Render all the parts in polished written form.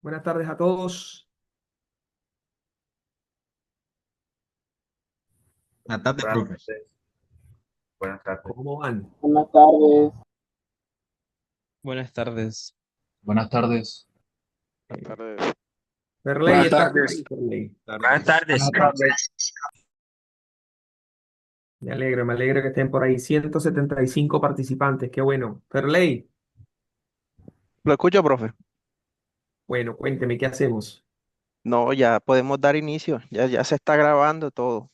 Buenas tardes a todos. Buenas tardes, Buenas profe. tardes. Buenas tardes. ¿Cómo van? Buenas tardes. Buenas tardes. Buenas tardes. Eh, Tardes. Perley, Buenas ¿estás por tardes. ahí, Perley? Buenas tardes. Buenas tardes. Me alegro que estén por ahí. 175 participantes, qué bueno. Perley, Lo escucho, profe. bueno, cuénteme, ¿qué hacemos? No, ya podemos dar inicio. Ya se está grabando todo.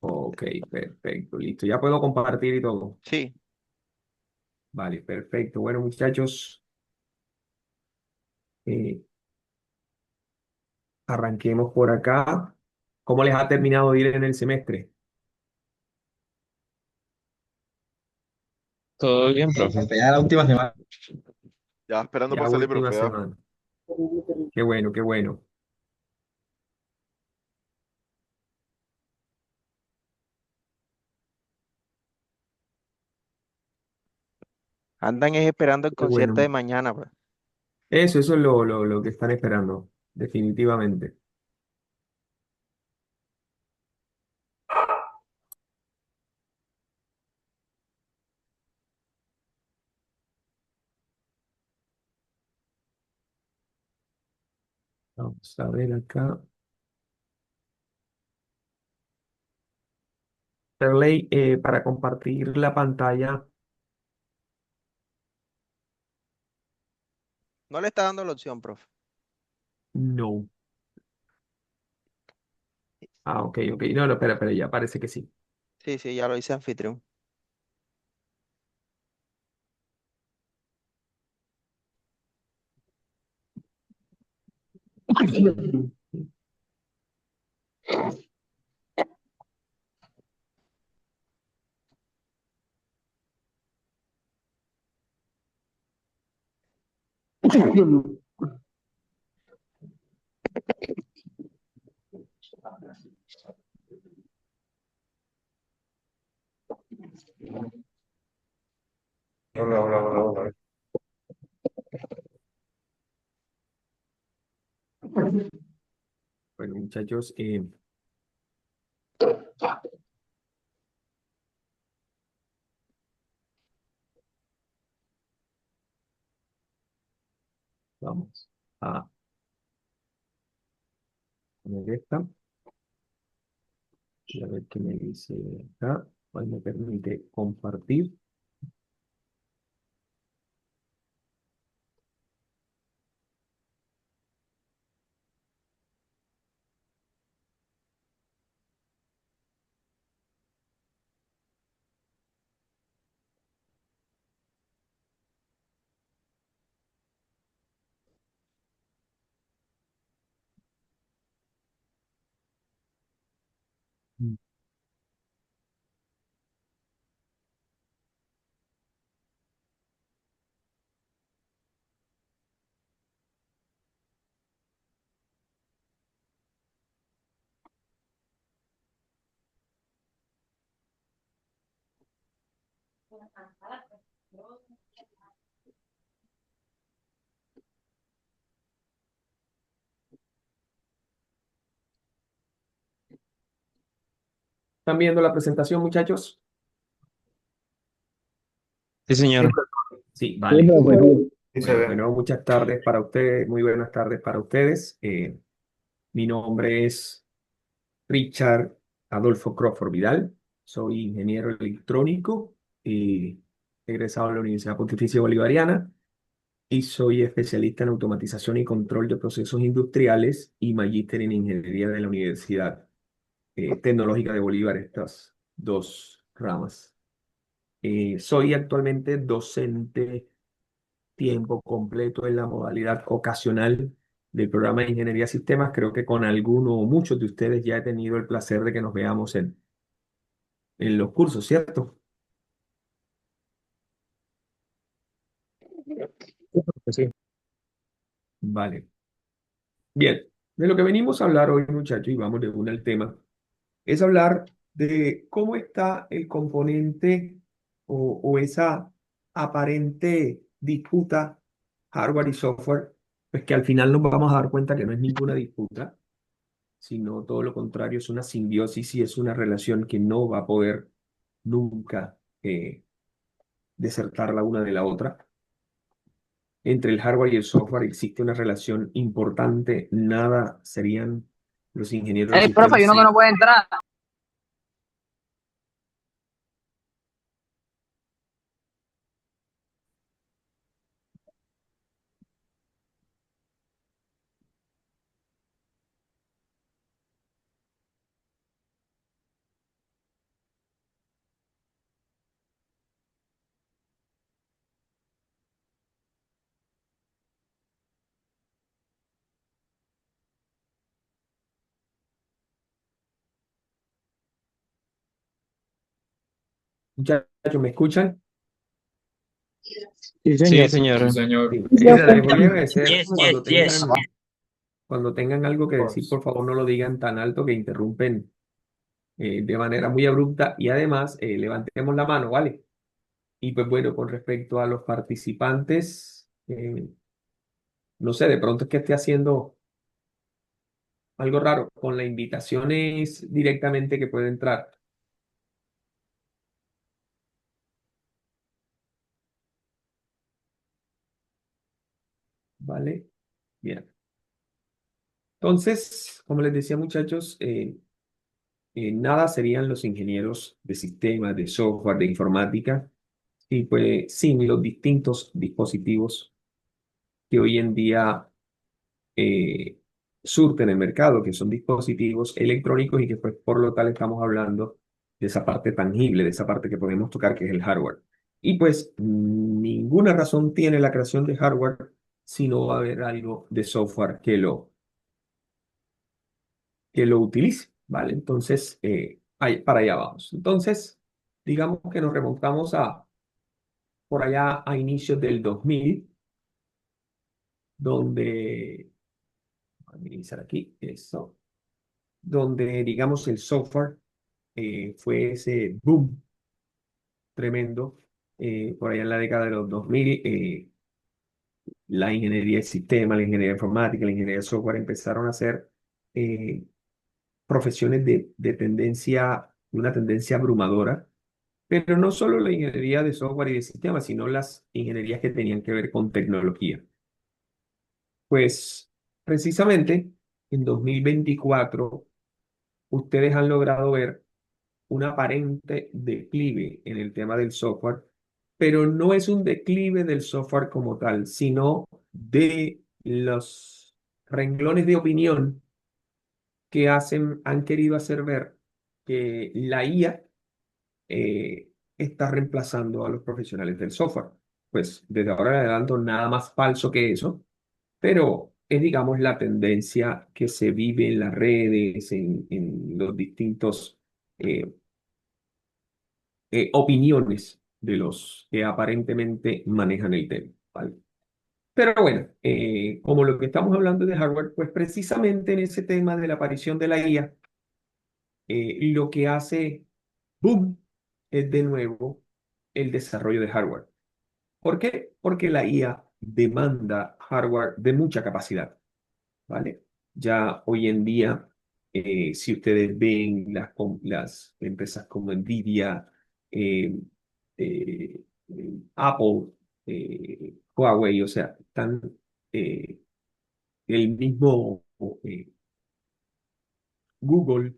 Ok, perfecto, listo. Ya puedo compartir y todo. Sí. Vale, perfecto. Bueno, muchachos, eh, arranquemos por acá. ¿Cómo les ha terminado de ir en el semestre? ¿Todo bien, profe? Ya la última semana. Ya esperando Ya por salir, última profe, ya. semana. Qué bueno, qué bueno. Andan es esperando el Qué concierto bueno. de mañana, pues. Eso es lo que están esperando, definitivamente. Vamos a ver acá. Perley, para compartir la pantalla, No le está dando la opción, profe. no. Ah, ok, ok. No, no, espera, ya parece que sí. Sí, sí, ya lo hice anfitrión. Hola, hola, hola, hola. Bueno, muchachos, vamos a poner esta y a ver qué me dice acá. ¿Cuál me permite compartir? Mm. ¿Están viendo la presentación, muchachos? Sí, Sí, señor. sí, Sí, vale. profe. Sí se Bueno, ve. bueno, muchas tardes para ustedes, muy buenas tardes para ustedes. Mi nombre es Richard Adolfo Crawford Vidal. Soy ingeniero electrónico y egresado de la Universidad Pontificia Bolivariana y soy especialista en automatización y control de procesos industriales y magíster en ingeniería de la Universidad Tecnológica de Bolívar, estas dos ramas. Soy actualmente docente tiempo completo en la modalidad ocasional del programa de Ingeniería de Sistemas. Creo que con alguno o muchos de ustedes ya he tenido el placer de que nos veamos en los cursos, ¿cierto? Sí. Vale. Bien, de lo que venimos a hablar hoy, muchachos, y vamos de una al tema, es hablar de cómo está el componente o esa aparente disputa hardware y software pues que al final nos vamos a dar cuenta que no es ninguna disputa, sino todo lo contrario, es una simbiosis y es una relación que no va a poder nunca desertar la una de la otra. Entre el hardware y el software existe una relación importante, nada serían los ingenieros de Profe, hay sistemas uno que no puede entrar. Muchachos, ¿me escuchan? Sí, Sí, señor. señor. Sí. Mira, les voy a agradecer Yes, yes, yes. cuando tengan algo que decir, por favor no lo digan tan alto que interrumpen de manera muy abrupta y además levantemos la mano, ¿vale? Y pues bueno, con respecto a los participantes, no sé, de pronto es que esté haciendo algo raro. Con la invitación es directamente que puede entrar, ¿vale? Bien. Entonces, como les decía muchachos, nada serían los ingenieros de sistemas, de software, de informática, y pues sin los distintos dispositivos que hoy en día eh, surten el mercado, que son dispositivos electrónicos y que pues por lo tal estamos hablando de esa parte tangible, de esa parte que podemos tocar, que es el hardware. Y pues ninguna razón tiene la creación de hardware si no va a haber algo de software que lo utilice, ¿vale? Entonces, para allá vamos. Entonces, digamos que nos remontamos por allá a inicios del 2000, donde, voy a iniciar aquí, eso, donde, digamos, el software fue ese boom tremendo. Por allá en la década de los 2000, la ingeniería de sistemas, la ingeniería informática, la ingeniería de software empezaron a ser eh, profesiones de tendencia, una tendencia abrumadora, pero no solo la ingeniería de software y de sistemas, sino las ingenierías que tenían que ver con tecnología. Pues precisamente en 2024 ustedes han logrado ver un aparente declive en el tema del software, pero no es un declive del software como tal, sino de los renglones de opinión que han querido hacer ver que la IA está reemplazando a los profesionales del software. Pues desde ahora en adelante nada más falso que eso, pero es, digamos, la tendencia que se vive en las redes, en los distintos eh, opiniones de los que aparentemente manejan el tema, ¿vale? Pero bueno, como lo que estamos hablando es de hardware, pues precisamente en ese tema de la aparición de la IA, lo que hace boom es de nuevo el desarrollo de hardware. ¿Por qué? Porque la IA demanda hardware de mucha capacidad, ¿vale? Ya hoy en día, si ustedes ven las empresas como Nvidia, eh, Apple, Huawei, o sea, están eh, el mismo Google,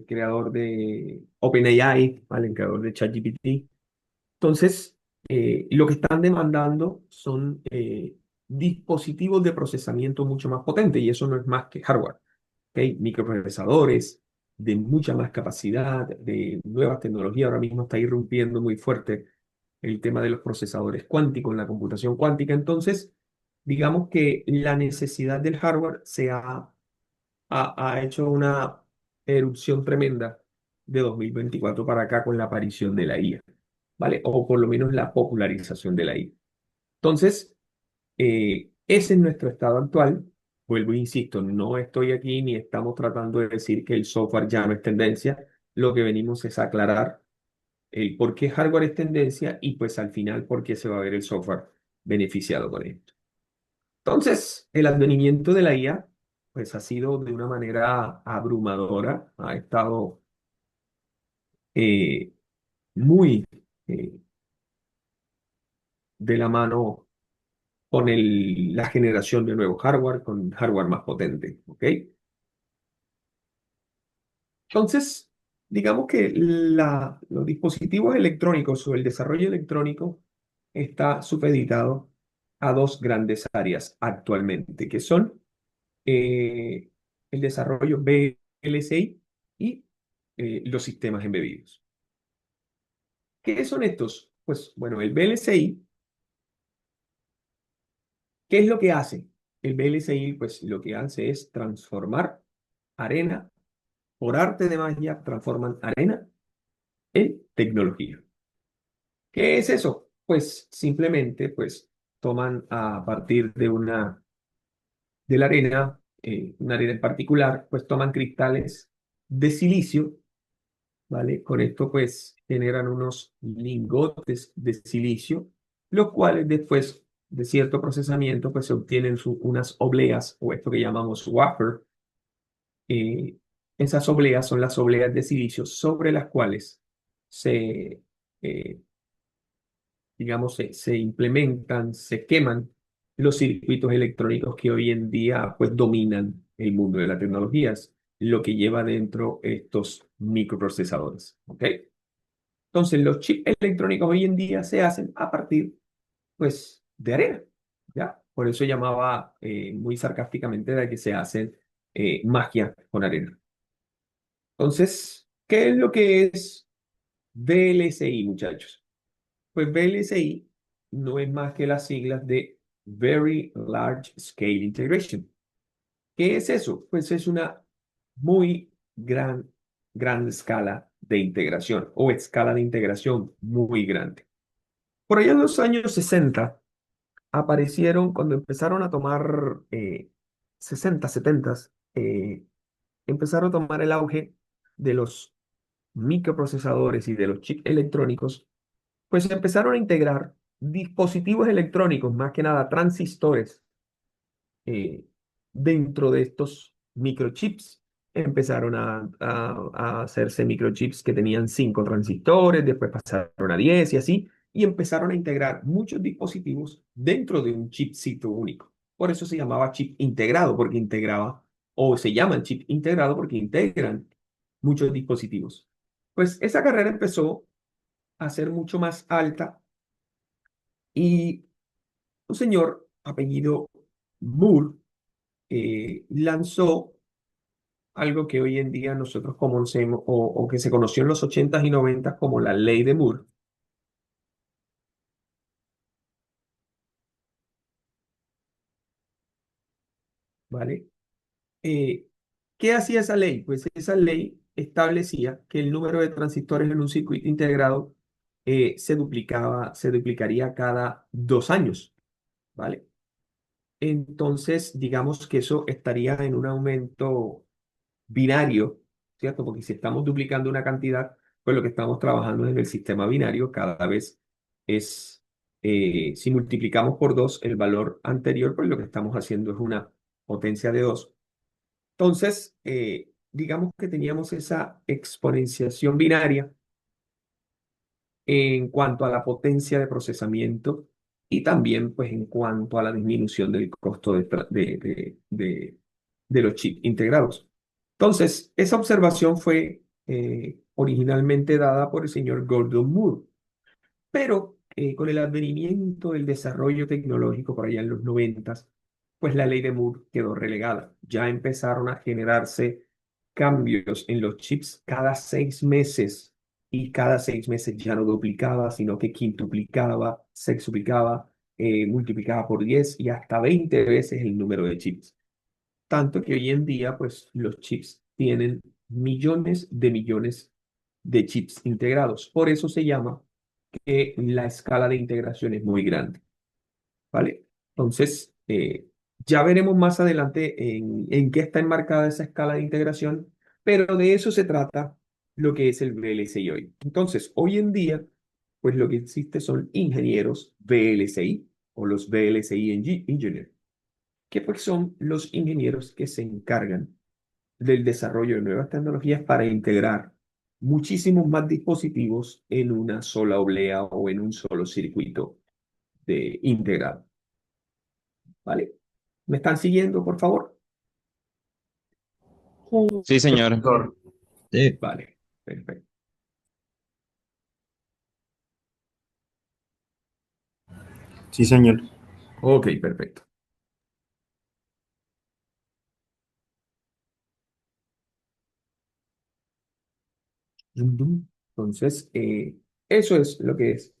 creador de OpenAI, ¿vale? El creador de ChatGPT. Entonces, lo que están demandando son dispositivos de procesamiento mucho más potentes y eso no es más que hardware, ¿ok? Microprocesadores de mucha más capacidad, de nuevas tecnologías. Ahora mismo está irrumpiendo muy fuerte el tema de los procesadores cuánticos en la computación cuántica. Entonces, digamos que la necesidad del hardware ha hecho una erupción tremenda de 2024 para acá con la aparición de la IA, ¿vale? O por lo menos la popularización de la IA. Entonces, ese es nuestro estado actual. Vuelvo e insisto, no estoy aquí ni estamos tratando de decir que el software ya no es tendencia. Lo que venimos es a aclarar el por qué hardware es tendencia y pues al final por qué se va a ver el software beneficiado con esto. Entonces, el advenimiento de la IA, pues ha sido de una manera abrumadora, ha estado eh, muy eh, de la mano con la generación de nuevo hardware, con hardware más potente, ¿ok? Entonces, digamos que los dispositivos electrónicos o el desarrollo electrónico está supeditado a dos grandes áreas actualmente, que son eh, el desarrollo VLSI y los sistemas embebidos. ¿Qué son estos? Pues bueno, el VLSI, ¿qué es lo que hace? El VLSI, pues lo que hace es transformar arena, por arte de magia, transforman arena en tecnología. ¿Qué es eso? Pues simplemente, pues toman a partir de la arena, una arena en particular, pues toman cristales de silicio, ¿vale? Con esto, pues generan unos lingotes de silicio, los cuales después de cierto procesamiento, pues se obtienen unas obleas, o esto que llamamos wafer. eh, Esas obleas son las obleas de silicio sobre las cuales se, eh, digamos, se implementan, se queman los circuitos electrónicos que hoy en día pues dominan el mundo de las tecnologías, lo que lleva dentro estos microprocesadores, ¿ok? Entonces, los chips electrónicos hoy en día se hacen a partir pues de arena, ¿ya? Por eso llamaba muy sarcásticamente de que se hacen magia con arena. Entonces, ¿qué es lo que es VLSI, muchachos? Pues VLSI no es más que las siglas de Very Large Scale Integration. ¿Qué es eso? Pues es una muy gran escala de integración o escala de integración muy grande. Por allá en los años 60 aparecieron, cuando empezaron a tomar 60, 70, empezaron a tomar el auge de los microprocesadores y de los chips electrónicos, pues empezaron a integrar dispositivos electrónicos, más que nada transistores, eh, dentro de estos microchips. Empezaron a hacerse microchips que tenían 5 transistores, después pasaron a 10 y así, y empezaron a integrar muchos dispositivos dentro de un chipcito único. Por eso se llamaba chip integrado, porque integraba, o se llaman chip integrado porque integran muchos dispositivos. Pues esa carrera empezó a ser mucho más alta y un señor apellido Moore lanzó algo que hoy en día nosotros conocemos o que se conoció en los 80s y 90s como la ley de Moore, ¿vale? Eh, ¿Qué hacía esa ley? Pues esa ley establecía que el número de transistores en un circuito integrado se duplicaría cada 2 años, ¿vale? Entonces, digamos que eso estaría en un aumento binario, ¿cierto? Porque si estamos duplicando una cantidad, pues lo que estamos trabajando es en el sistema binario, cada vez es, si multiplicamos por 2 el valor anterior, pues lo que estamos haciendo es una potencia de 2. Entonces, digamos que teníamos esa exponenciación binaria en cuanto a la potencia de procesamiento y también pues en cuanto a la disminución del costo de los chips integrados. Entonces, esa observación fue originalmente dada por el señor Gordon Moore, pero con el advenimiento del desarrollo tecnológico por allá en los 90, pues la ley de Moore quedó relegada. Ya empezaron a generarse cambios en los chips cada 6 meses y cada 6 meses ya no duplicaba, sino que quintuplicaba, sextuplicaba, multiplicaba por 10 y hasta 20 veces el número de chips. Tanto que hoy en día, pues los chips tienen millones de chips integrados. Por eso se llama que la escala de integración es muy grande, ¿vale? Entonces, ya veremos más adelante en qué está enmarcada esa escala de integración, pero de eso se trata lo que es el VLSI hoy. Entonces, hoy en día, pues lo que existe son ingenieros VLSI o los VLSI Engineers. que pues son los ingenieros que se encargan del desarrollo de nuevas tecnologías para integrar muchísimos más dispositivos en una sola oblea o en un solo circuito de integrado. ¿Vale? ¿Me están siguiendo, por favor? Sí, señor. Doctor, Sí. Vale, perfecto. sí, señor. Ok, perfecto. Dum, dum. Entonces, eso es lo que es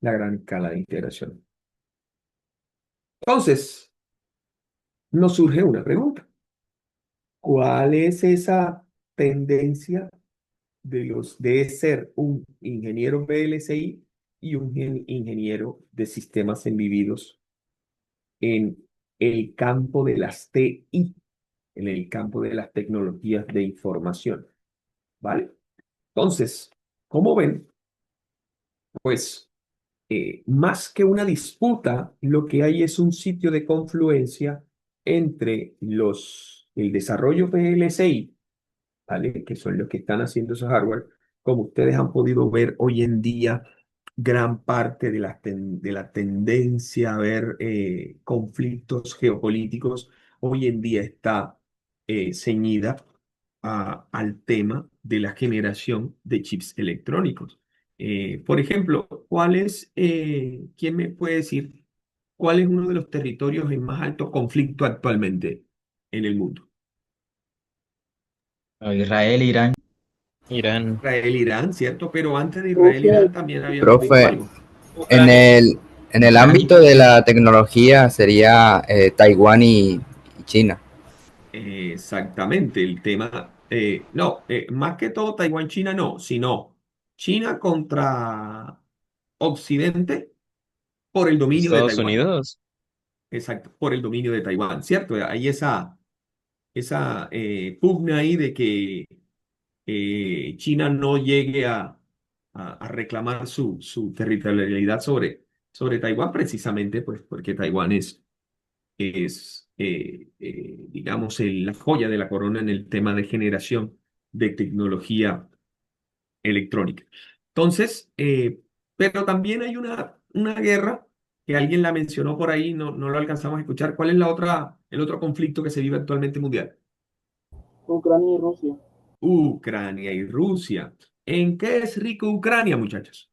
la gran escala de integración. Entonces, nos surge una pregunta. ¿Cuál es esa tendencia de ser un ingeniero PLCI y un ingeniero de sistemas embebidos en el campo de las TI, en el campo de las tecnologías de información? ¿Vale? Entonces, como ven, pues más que una disputa, lo que hay es un sitio de confluencia entre el desarrollo PLCI, ¿vale? Que son los que están haciendo esos hardware. Como ustedes han podido ver hoy en día, gran parte de la tendencia a ver conflictos geopolíticos hoy en día está ceñida al tema de la generación de chips electrónicos. Por ejemplo, ¿quién me puede decir cuál es uno de los territorios en más alto conflicto actualmente en el mundo? Israel, Irán. Irán. Israel, Irán, ¿cierto? Pero antes de Israel, Rusia, Irán también habíamos visto Profe, algo. en Ucrania. el Ucrania. ámbito de la tecnología sería Taiwán y China. Exactamente, el tema, no, más que todo Taiwán, China no, sino China contra Occidente por el dominio de Estados Taiwán. Unidos. Exacto, por el dominio de Taiwán, ¿cierto? Hay esa pugna ahí de que China no llegue a reclamar su territorialidad sobre Taiwán, precisamente pues porque Taiwán digamos, la joya de la corona en el tema de generación de tecnología electrónica. Entonces, pero también hay una guerra que alguien la mencionó por ahí, no lo alcanzamos a escuchar. ¿Cuál es el otro conflicto que se vive actualmente mundial? Ucrania y Rusia. Ucrania y Rusia. ¿En qué es rico Ucrania, muchachos?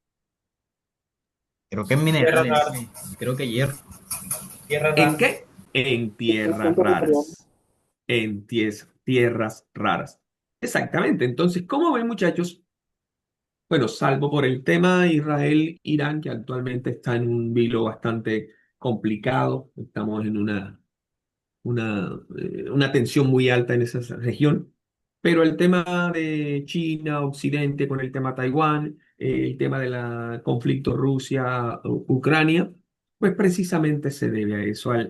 Creo que en Tierra minerales. rara, Creo que hierro. tierra ¿En rara. qué? En tierras Extracción territorial. raras. En tierras raras. Exactamente. Entonces, ¿cómo ven, muchachos? Bueno, salvo por el tema Israel-Irán, que actualmente está en un vilo bastante complicado. Estamos en una tensión muy alta en esa región. Pero el tema de China, Occidente, con el tema Taiwán, el tema del conflicto Rusia-Ucrania, pues precisamente se debe a eso, a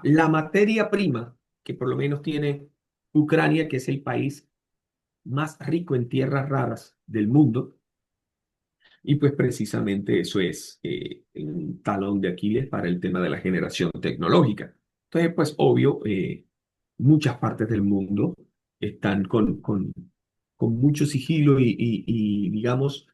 la materia prima que por lo menos tiene Ucrania, que es el país más rico en tierras raras del mundo. Y pues precisamente eso es un talón de Aquiles para el tema de la generación tecnológica. Entonces, pues obvio, muchas partes del mundo están con mucho sigilo y, digamos,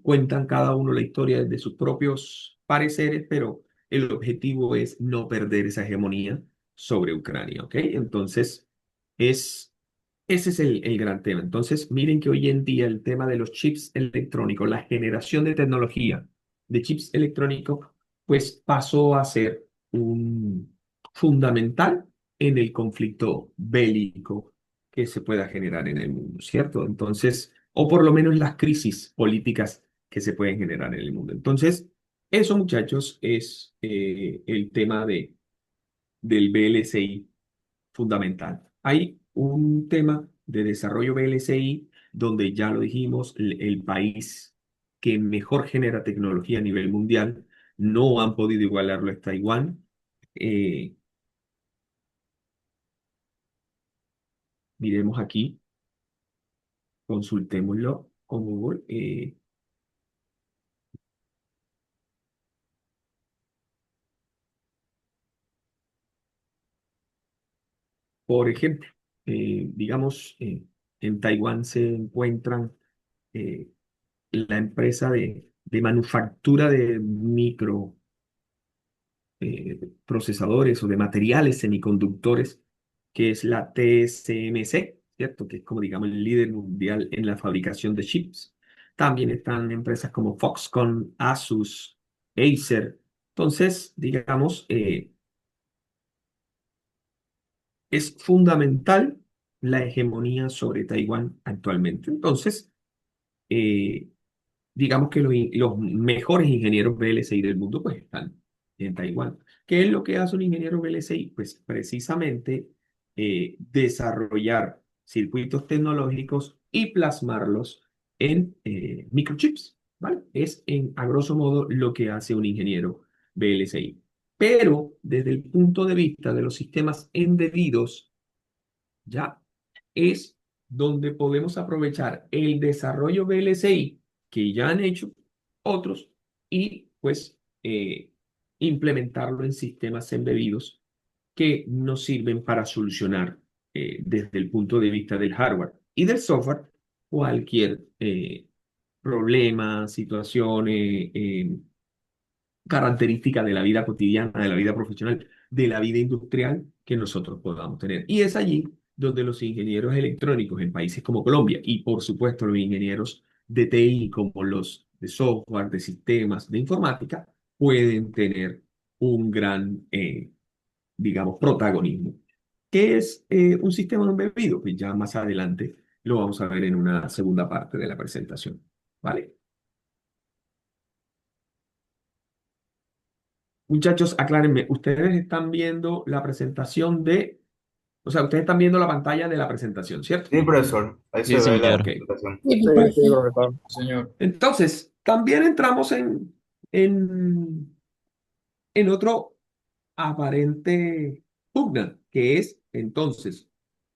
cuentan cada uno la historia de sus propios pareceres, pero el objetivo es no perder esa hegemonía sobre Ucrania, ¿ok? Entonces, es ese es el gran tema. Entonces, miren que hoy en día el tema de los chips electrónicos, la generación de tecnología de chips electrónicos, pues pasó a ser un fundamental en el conflicto bélico que se pueda generar en el mundo, ¿cierto? Entonces, o por lo menos las crisis políticas que se pueden generar en el mundo. Entonces, eso, muchachos, es el tema del VLCI fundamental. Hay un tema de desarrollo VLCI donde ya lo dijimos, el país que mejor genera tecnología a nivel mundial, no han podido igualarlo es Taiwán. Eh, Miremos aquí, consultémoslo con Google. Por ejemplo, digamos, en Taiwán se encuentran eh, la empresa de manufactura de micro procesadores o de materiales semiconductores, que es la TSMC, ¿cierto? Que es como, digamos, el líder mundial en la fabricación de chips. También están empresas como Foxconn, Asus, Acer. Entonces, digamos, es fundamental la hegemonía sobre Taiwán actualmente. Entonces, eh, digamos que los mejores ingenieros VLSI del mundo pues están en Taiwán. ¿Qué es lo que hace un ingeniero VLSI? Pues precisamente desarrollar circuitos tecnológicos y plasmarlos en microchips, ¿vale? Es a grosso modo lo que hace un ingeniero VLSI. Pero desde el punto de vista de los sistemas embebidos, ya es donde podemos aprovechar el desarrollo VLSI que ya han hecho otros y pues implementarlo en sistemas embebidos que nos sirven para solucionar desde el punto de vista del hardware y del software cualquier problema, situación, característica de la vida cotidiana, de la vida profesional, de la vida industrial que nosotros podamos tener. Y es allí donde los ingenieros electrónicos en países como Colombia y por supuesto los ingenieros de TI como los de software, de sistemas, de informática, pueden tener un gran, digamos, protagonismo. ¿Qué es un sistema embebido? Pues ya más adelante lo vamos a ver en una segunda parte de la presentación. ¿Vale? Muchachos, aclárenme, ustedes están viendo la presentación o sea, ustedes están viendo la pantalla de la presentación, ¿cierto? Sí, profesor. Ahí Sí, se ve la señor. Ok. presentación. Sí, profesor. Señor. Entonces, también entramos en otro aparente pugna, que es entonces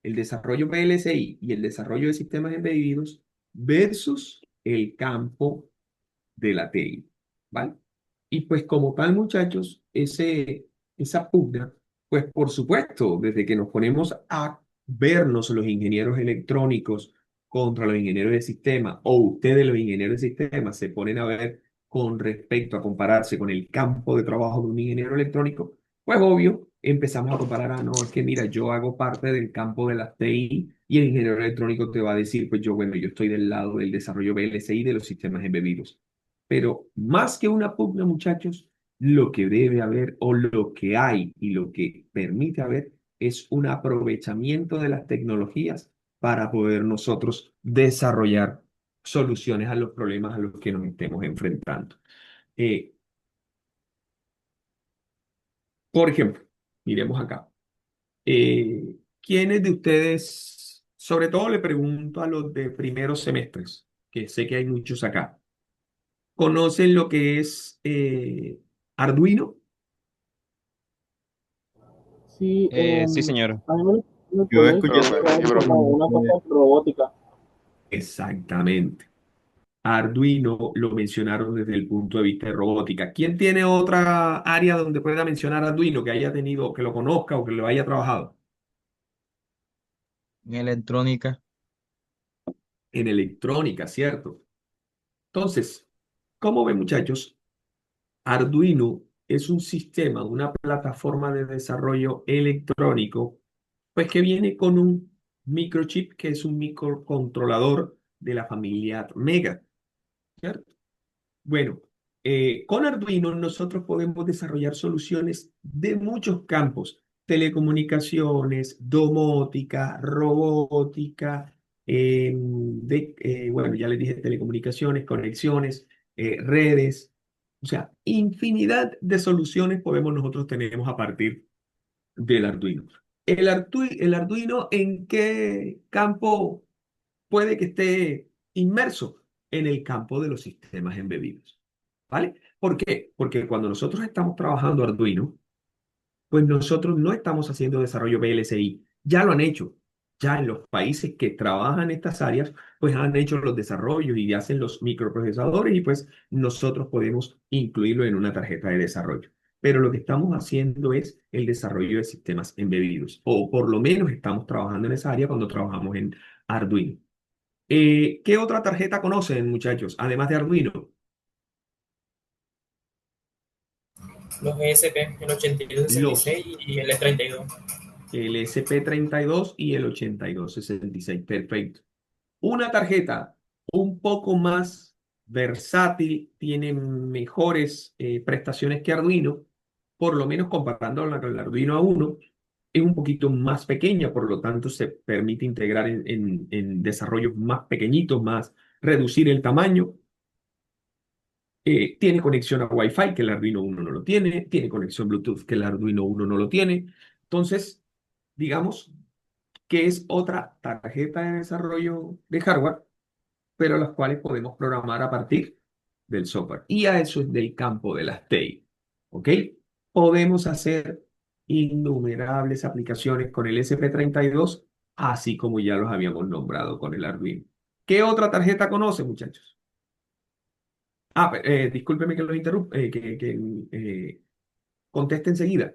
el desarrollo PLCI y el desarrollo de sistemas embebidos versus el campo de la TI, ¿vale? Y pues como tal, muchachos, esa pugna, pues por supuesto, desde que nos ponemos a vernos los ingenieros electrónicos contra los ingenieros de sistema, o ustedes los ingenieros de sistema se ponen a ver con respecto a compararse con el campo de trabajo de un ingeniero electrónico, pues obvio, empezamos a comparar, no, es que mira, yo hago parte del campo de las TI y el ingeniero electrónico te va a decir, pues yo, bueno, yo estoy del lado del desarrollo VLSI de los sistemas embebidos. Pero más que una pugna, muchachos, lo que debe haber o lo que hay y lo que permite haber es un aprovechamiento de las tecnologías para poder nosotros desarrollar soluciones a los problemas a los que nos estemos enfrentando. Eh, por ejemplo, miremos acá. ¿Quiénes de ustedes, sobre todo le pregunto a los de primeros semestres, que sé que hay muchos acá, conocen lo que es Arduino? Sí, Sí, señor. a mí me el Yo he colegio, escuchado. Profe, sí, es profe. como una cosa de robótica. Exactamente. Arduino lo mencionaron desde el punto de vista de robótica. ¿Quién tiene otra área donde pueda mencionar Arduino que haya tenido, que lo conozca o que lo haya trabajado? En electrónica. En electrónica, ¿cierto? Entonces, ¿cómo ven, muchachos? Arduino es un sistema, una plataforma de desarrollo electrónico, pues que viene con un microchip que es un microcontrolador de la familia Mega, ¿cierto? Bueno, con Arduino nosotros podemos desarrollar soluciones de muchos campos: telecomunicaciones, domótica, robótica, bueno, ya les dije telecomunicaciones, conexiones, redes, o sea, infinidad de soluciones podemos nosotros tenemos a partir del Arduino. El Arduino, ¿en qué campo puede que esté inmerso? En el campo de los sistemas embebidos, ¿vale? ¿Por qué? Porque cuando nosotros estamos trabajando Arduino, pues nosotros no estamos haciendo desarrollo VLSI, ya lo han hecho. Ya en los países que trabajan estas áreas, pues han hecho los desarrollos y hacen los microprocesadores y pues nosotros podemos incluirlo en una tarjeta de desarrollo. pero lo que estamos haciendo es el desarrollo de sistemas embebidos, o por lo menos estamos trabajando en esa área cuando trabajamos en Arduino. ¿Qué otra tarjeta conocen, muchachos, además de Arduino? Los ESP, el 8266 Los y el E32. el SP32 y el 8266. Perfecto. Una tarjeta un poco más versátil, tiene mejores prestaciones que Arduino, por lo menos comparándola con el Arduino A1, es un poquito más pequeña, por lo tanto se permite integrar en desarrollos más pequeñitos, más reducir el tamaño. Tiene conexión a Wi-Fi, que el Arduino uno no lo tiene, tiene conexión Bluetooth, que el Arduino uno no lo tiene. Entonces, digamos que es otra tarjeta de desarrollo de hardware, pero las cuales podemos programar a partir del software. Y a eso es del campo de las TI. ¿Ok? Podemos hacer innumerables aplicaciones con el SP32, así como ya los habíamos nombrado con el Arduino. ¿Qué otra tarjeta conoce, muchachos? Discúlpeme que los interrumpa, conteste enseguida.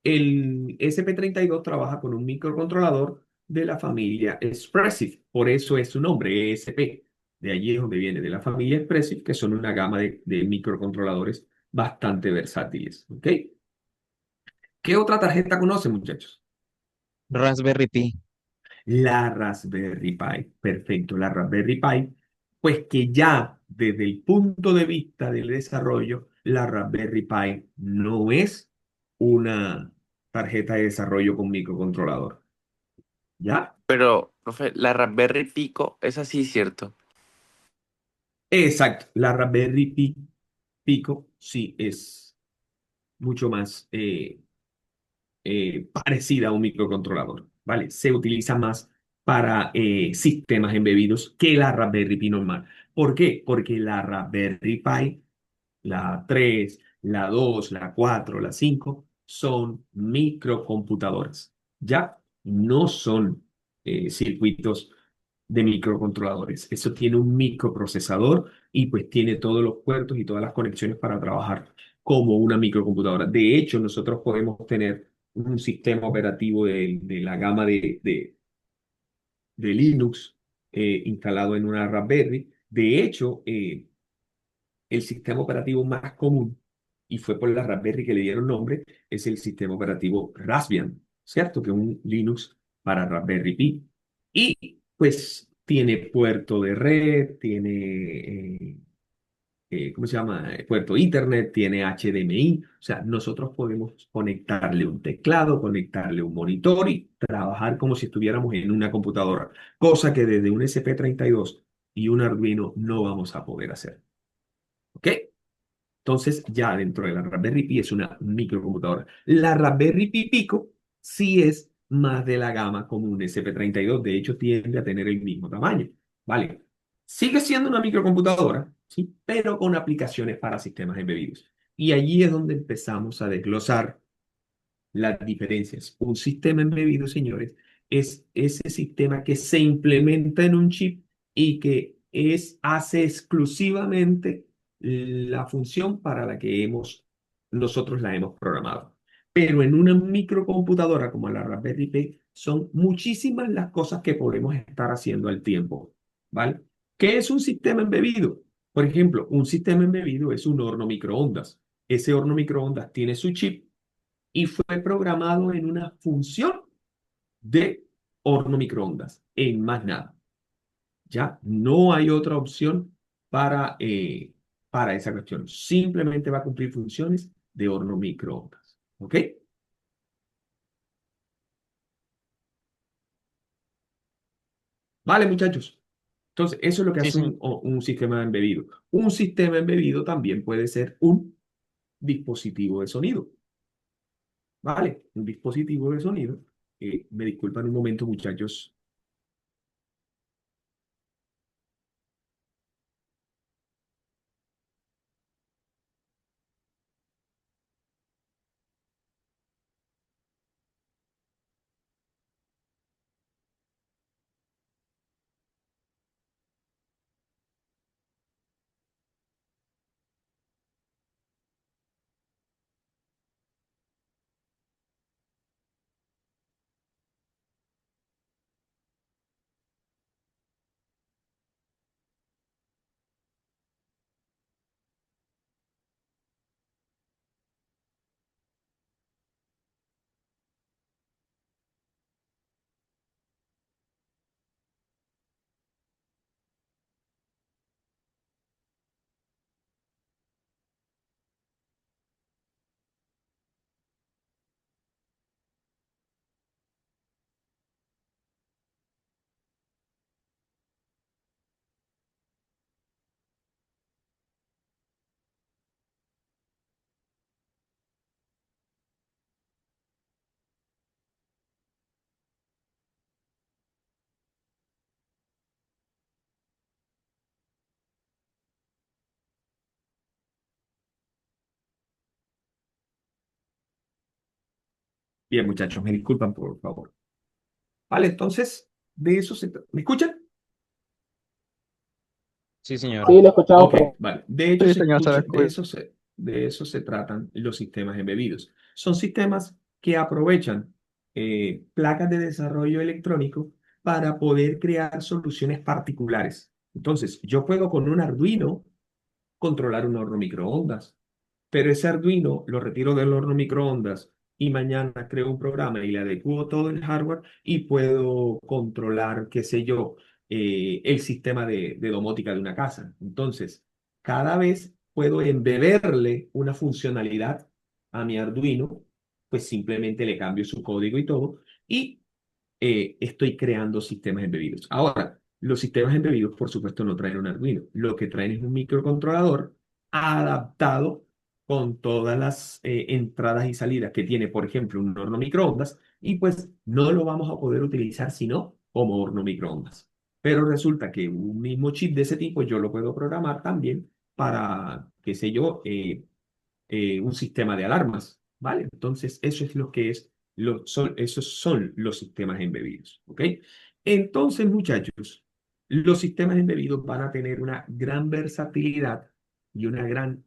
El SP32 trabaja con un microcontrolador de la familia Expressive, por eso es su nombre, ESP. De allí es donde viene, de la familia Expressive, que son una gama de microcontroladores bastante versátiles. ¿Ok? ¿Qué otra tarjeta conoce, muchachos? Raspberry Pi. La Raspberry Pi. Perfecto, la Raspberry Pi. Pues que ya desde el punto de vista del desarrollo, la Raspberry Pi no es una tarjeta de desarrollo con microcontrolador. ¿Ya? Pero, profe, la Raspberry Pico es así, ¿cierto? Exacto. La Raspberry Pi Pico sí es mucho más parecida a un microcontrolador, ¿vale? Se utiliza más para sistemas embebidos que la Raspberry Pi normal. ¿Por qué? Porque la Raspberry Pi, la 3, la 2, la 4, la 5, son microcomputadoras, ¿ya? No son circuitos de microcontroladores. Eso tiene un microprocesador y pues tiene todos los puertos y todas las conexiones para trabajar como una microcomputadora. De hecho, nosotros podemos tener un sistema operativo de la gama de Linux instalado en una Raspberry. De hecho, el sistema operativo más común, y fue por la Raspberry que le dieron nombre, es el sistema operativo Raspbian, ¿cierto? Que es un Linux para Raspberry Pi. Y pues tiene puerto de red, tiene, ¿cómo se llama? Puerto Ethernet, tiene HDMI. O sea, nosotros podemos conectarle un teclado, conectarle un monitor y trabajar como si estuviéramos en una computadora, cosa que desde un SP32 y un Arduino no vamos a poder hacer. ¿Ok? Entonces, ya dentro de la Raspberry Pi es una microcomputadora. La Raspberry Pi Pico sí es más de la gama como un SP32. De hecho, tiende a tener el mismo tamaño. ¿Vale? Sigue siendo una microcomputadora, ¿sí? Pero con aplicaciones para sistemas embebidos. Y allí es donde empezamos a desglosar las diferencias. Un sistema embebido, señores, es ese sistema que se implementa en un chip y que hace exclusivamente la función para la que nosotros la hemos programado. Pero en una microcomputadora como la Raspberry Pi son muchísimas las cosas que podemos estar haciendo al tiempo, ¿vale? ¿Qué es un sistema embebido? Por ejemplo, un sistema embebido es un horno microondas. Ese horno microondas tiene su chip y fue programado en una función de horno microondas, en más nada. Ya no hay otra opción para esa cuestión. Simplemente va a cumplir funciones de horno microondas. ¿Ok? Vale, muchachos. Entonces, eso es lo que Sí, hace señor. un sistema embebido. Un sistema embebido también puede ser un dispositivo de sonido. ¿Vale? Un dispositivo de sonido. Me disculpan un momento, muchachos. Bien, muchachos, me disculpan, por favor. Vale, entonces, de eso se trata. ¿Me escuchan? Sí, señor. Sí, lo escuchamos, Ok, pero vale. De hecho, Sí, se señor, se la escucha, escucho. de eso se tratan los sistemas embebidos. Son sistemas que aprovechan placas de desarrollo electrónico para poder crear soluciones particulares. Entonces, yo puedo con un Arduino controlar un horno microondas. Pero ese Arduino lo retiro del horno microondas y mañana creo un programa y le adecuo todo el hardware y puedo controlar, qué sé yo, el sistema de domótica de una casa. Entonces, cada vez puedo embeberle una funcionalidad a mi Arduino, pues simplemente le cambio su código y todo, y estoy creando sistemas embebidos. Ahora, los sistemas embebidos, por supuesto, no traen un Arduino. Lo que traen es un microcontrolador adaptado con todas las entradas y salidas que tiene, por ejemplo, un horno microondas, y pues no lo vamos a poder utilizar sino como horno microondas. Pero resulta que un mismo chip de ese tipo yo lo puedo programar también para, qué sé yo, un sistema de alarmas, ¿vale? Entonces, eso es lo que es, esos son los sistemas embebidos, ¿ok? Entonces, muchachos, los sistemas embebidos van a tener una gran versatilidad y una gran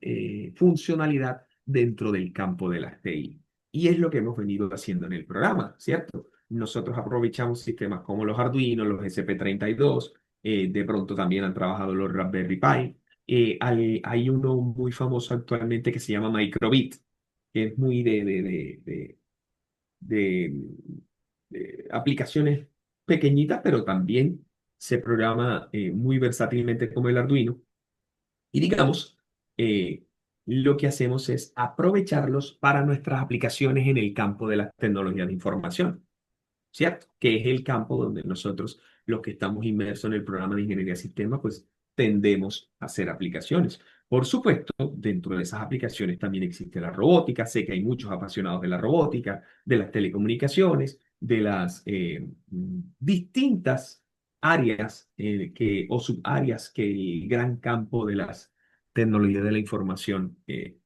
funcionalidad dentro del campo de las TI. Y es lo que hemos venido haciendo en el programa, ¿cierto? Nosotros aprovechamos sistemas como los Arduino, los SP32, de pronto también han trabajado los Raspberry Pi, hay uno muy famoso actualmente que se llama Microbit, que es muy de- de aplicaciones pequeñitas, pero también se programa muy versátilmente como el Arduino. Y digamos, eh, lo que hacemos es aprovecharlos para nuestras aplicaciones en el campo de las tecnologías de información. ¿Cierto? Que es el campo donde nosotros, los que estamos inmersos en el programa de ingeniería de sistemas, pues tendemos a hacer aplicaciones. Por supuesto, dentro de esas aplicaciones también existe la robótica. Sé que hay muchos apasionados de la robótica, de las telecomunicaciones, de las distintas áreas o subáreas que el gran campo de las tecnologías de la información eh,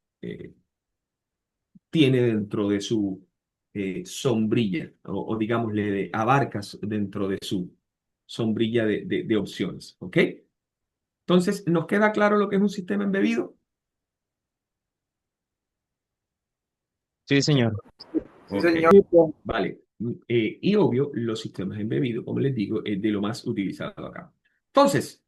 tiene dentro de su sombrilla, o digámosle, abarcas dentro de su sombrilla de opciones, ¿ok? Entonces, ¿nos queda claro lo que es un sistema embebido? Sí, señor. Sí, Ok, señor. sí, pues, vale. Y obvio, los sistemas embebidos, como les digo, es de lo más utilizado acá. Entonces,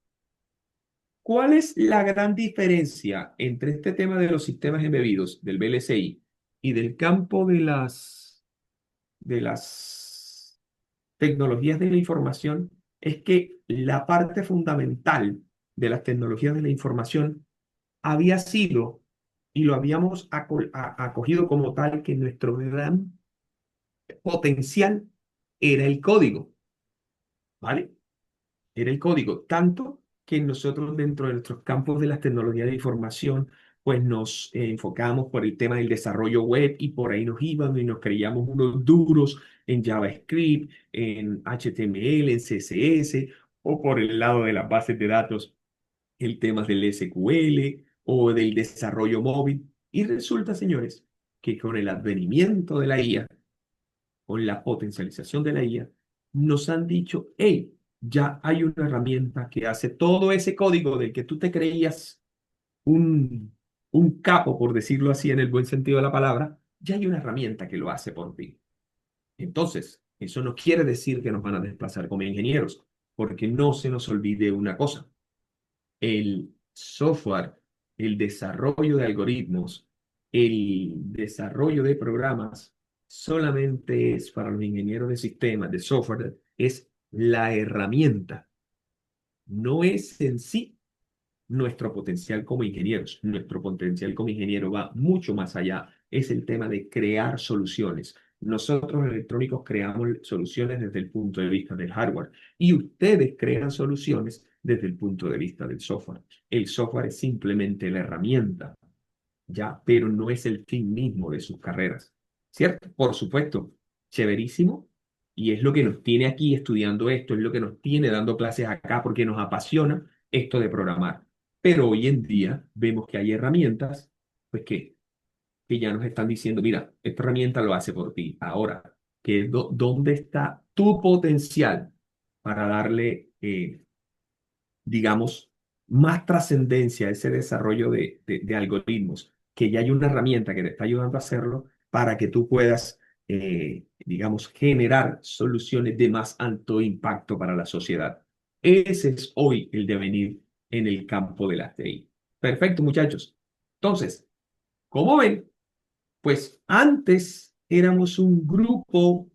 ¿cuál es la gran diferencia entre este tema de los sistemas embebidos del VLCI y del campo de las tecnologías de la información? Es que la parte fundamental de las tecnologías de la información había sido, y lo habíamos acogido como tal, que nuestro gran potencial era el código, ¿vale? Era el código, tanto que nosotros dentro de nuestros campos de las tecnologías de información, pues nos enfocamos por el tema del desarrollo web y por ahí nos íbamos y nos creíamos unos duros en JavaScript, en HTML, en CSS, o por el lado de las bases de datos, el tema del SQL o del desarrollo móvil. Y resulta, señores, que con el advenimiento de la IA, con la potencialización de la IA, nos han dicho, hey, ya hay una herramienta que hace todo ese código del que tú te creías un capo, por decirlo así en el buen sentido de la palabra, ya hay una herramienta que lo hace por ti. Entonces, eso no quiere decir que nos van a desplazar como ingenieros, porque no se nos olvide una cosa: el software, el desarrollo de algoritmos, el desarrollo de programas, solamente es para los ingenieros de sistemas, de software, es la herramienta, no es en sí nuestro potencial como ingenieros. Nuestro potencial como ingeniero va mucho más allá. Es el tema de crear soluciones. Nosotros electrónicos creamos soluciones desde el punto de vista del hardware y ustedes crean soluciones desde el punto de vista del software. El software es simplemente la herramienta, ya, pero no es el fin mismo de sus carreras. ¿Cierto? Por supuesto, chéverísimo. Y es lo que nos tiene aquí estudiando esto, es lo que nos tiene dando clases acá porque nos apasiona esto de programar. Pero hoy en día vemos que hay herramientas, pues que que ya nos están diciendo, mira, esta herramienta lo hace por ti. Ahora, ¿dónde está tu potencial para darle, digamos, más trascendencia a ese desarrollo de algoritmos? Que ya hay una herramienta que te está ayudando a hacerlo para que tú puedas, digamos, generar soluciones de más alto impacto para la sociedad. Ese es hoy el devenir en el campo de la TI. Perfecto, muchachos. Entonces, como ven, pues antes éramos un grupo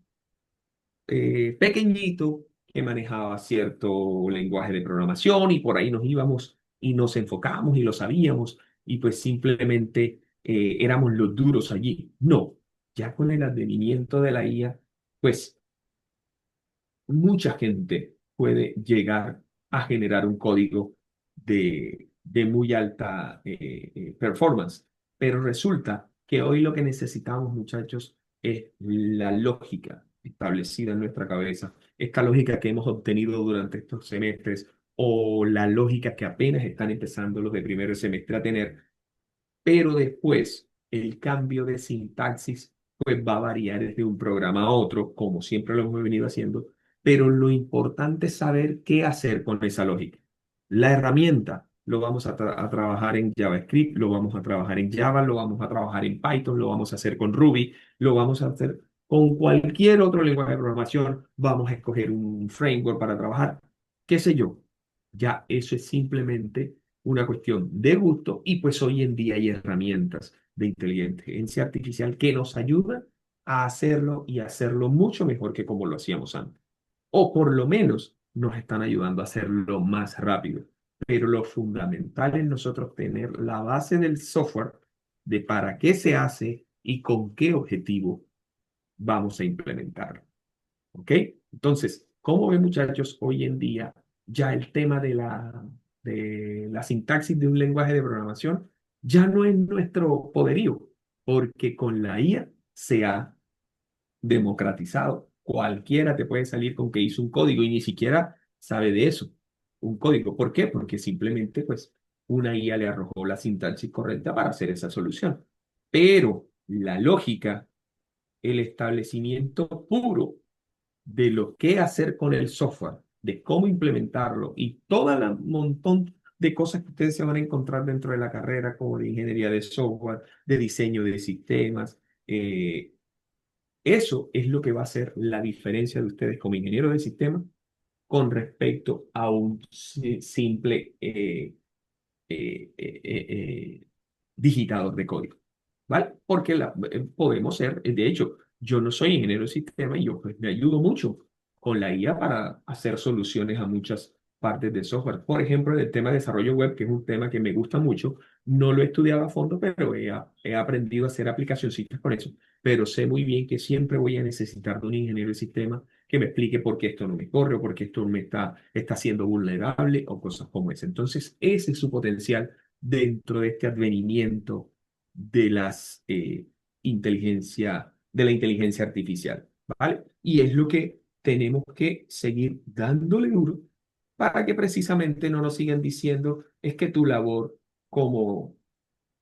pequeñito que manejaba cierto lenguaje de programación y por ahí nos íbamos y nos enfocábamos y lo sabíamos y pues simplemente éramos los duros allí. No, ya con el advenimiento de la IA, pues mucha gente puede llegar a generar un código de muy alta performance. Pero resulta que hoy lo que necesitamos, muchachos, es la lógica establecida en nuestra cabeza, esta lógica que hemos obtenido durante estos semestres o la lógica que apenas están empezando los de primer semestre a tener, pero después el cambio de sintaxis pues va a variar desde un programa a otro, como siempre lo hemos venido haciendo, pero lo importante es saber qué hacer con esa lógica. La herramienta lo vamos a trabajar en JavaScript, lo vamos a trabajar en Java, lo vamos a trabajar en Python, lo vamos a hacer con Ruby, lo vamos a hacer con cualquier otro lenguaje de programación, vamos a escoger un framework para trabajar, qué sé yo. Ya eso es simplemente una cuestión de gusto y pues hoy en día hay herramientas de inteligencia artificial que nos ayudan a hacerlo y hacerlo mucho mejor que como lo hacíamos antes. O por lo menos nos están ayudando a hacerlo más rápido. Pero lo fundamental es nosotros tener la base del software de para qué se hace y con qué objetivo vamos a implementarlo. ¿Ok? Entonces, ¿cómo ven, muchachos, hoy en día ya el tema de la sintaxis de un lenguaje de programación ya no es nuestro poderío, porque con la IA se ha democratizado. Cualquiera te puede salir con que hizo un código y ni siquiera sabe de eso, un código. ¿Por qué? Porque simplemente, pues, una IA le arrojó la sintaxis correcta para hacer esa solución. Pero la lógica, el establecimiento puro de lo que hacer con el software, de cómo implementarlo y todo el montón de cosas que ustedes se van a encontrar dentro de la carrera, como de ingeniería de software, de diseño de sistemas. Eso es lo que va a hacer la diferencia de ustedes como ingenieros de sistemas con respecto a un simple digitador de código, ¿vale? Porque podemos ser, de hecho, yo no soy ingeniero de sistema y yo pues, me ayudo mucho con la IA para hacer soluciones a muchas partes del software. Por ejemplo, el tema de desarrollo web, que es un tema que me gusta mucho, no lo he estudiado a fondo, pero he aprendido a hacer aplicacioncitas con eso. Pero sé muy bien que siempre voy a necesitar de un ingeniero de sistema que me explique por qué esto no me corre o por qué esto me está siendo vulnerable o cosas como esa. Entonces, ese es su potencial dentro de este advenimiento de de la inteligencia artificial, ¿vale? Y es lo que tenemos que seguir dándole duro para que precisamente no nos sigan diciendo es que tu labor como,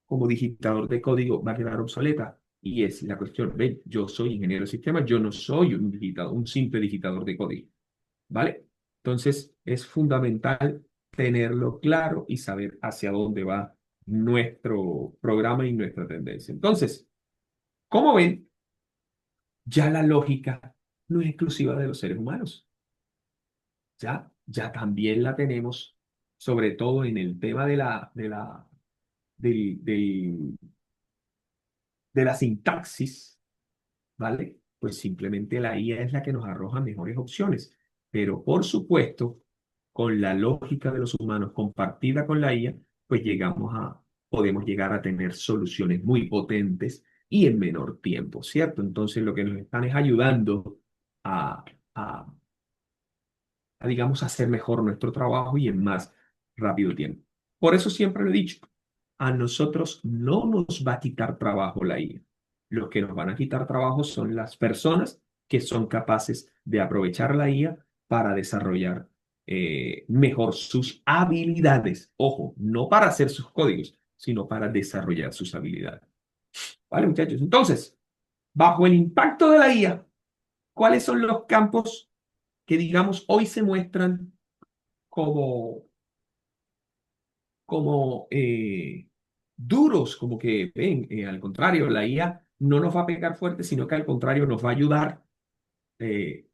como digitador de código va a quedar obsoleta. Y es la cuestión, ven, yo soy ingeniero de sistemas, yo no soy un simple digitador de código, ¿vale? Entonces es fundamental tenerlo claro y saber hacia dónde va nuestro programa y nuestra tendencia. Entonces, como ven, ya la lógica no es exclusiva de los seres humanos. Ya también la tenemos, sobre todo en el tema del- del- de la sintaxis, ¿vale? Pues simplemente la IA es la que nos arroja mejores opciones. Pero por supuesto, con la lógica de los humanos compartida con la IA, pues podemos llegar a tener soluciones muy potentes y en menor tiempo, ¿cierto? Entonces lo que nos están es ayudando a, a, digamos, hacer mejor nuestro trabajo y en más rápido tiempo. Por eso siempre lo he dicho, a nosotros no nos va a quitar trabajo la IA. Los que nos van a quitar trabajo son las personas que son capaces de aprovechar la IA para desarrollar mejor sus habilidades. Ojo, no para hacer sus códigos, sino para desarrollar sus habilidades. ¿Vale, muchachos? Entonces, bajo el impacto de la IA, ¿cuáles son los campos que, digamos, hoy se muestran como, como duros, como que, ven, al contrario, la IA no nos va a pegar fuerte, sino que al contrario nos va a ayudar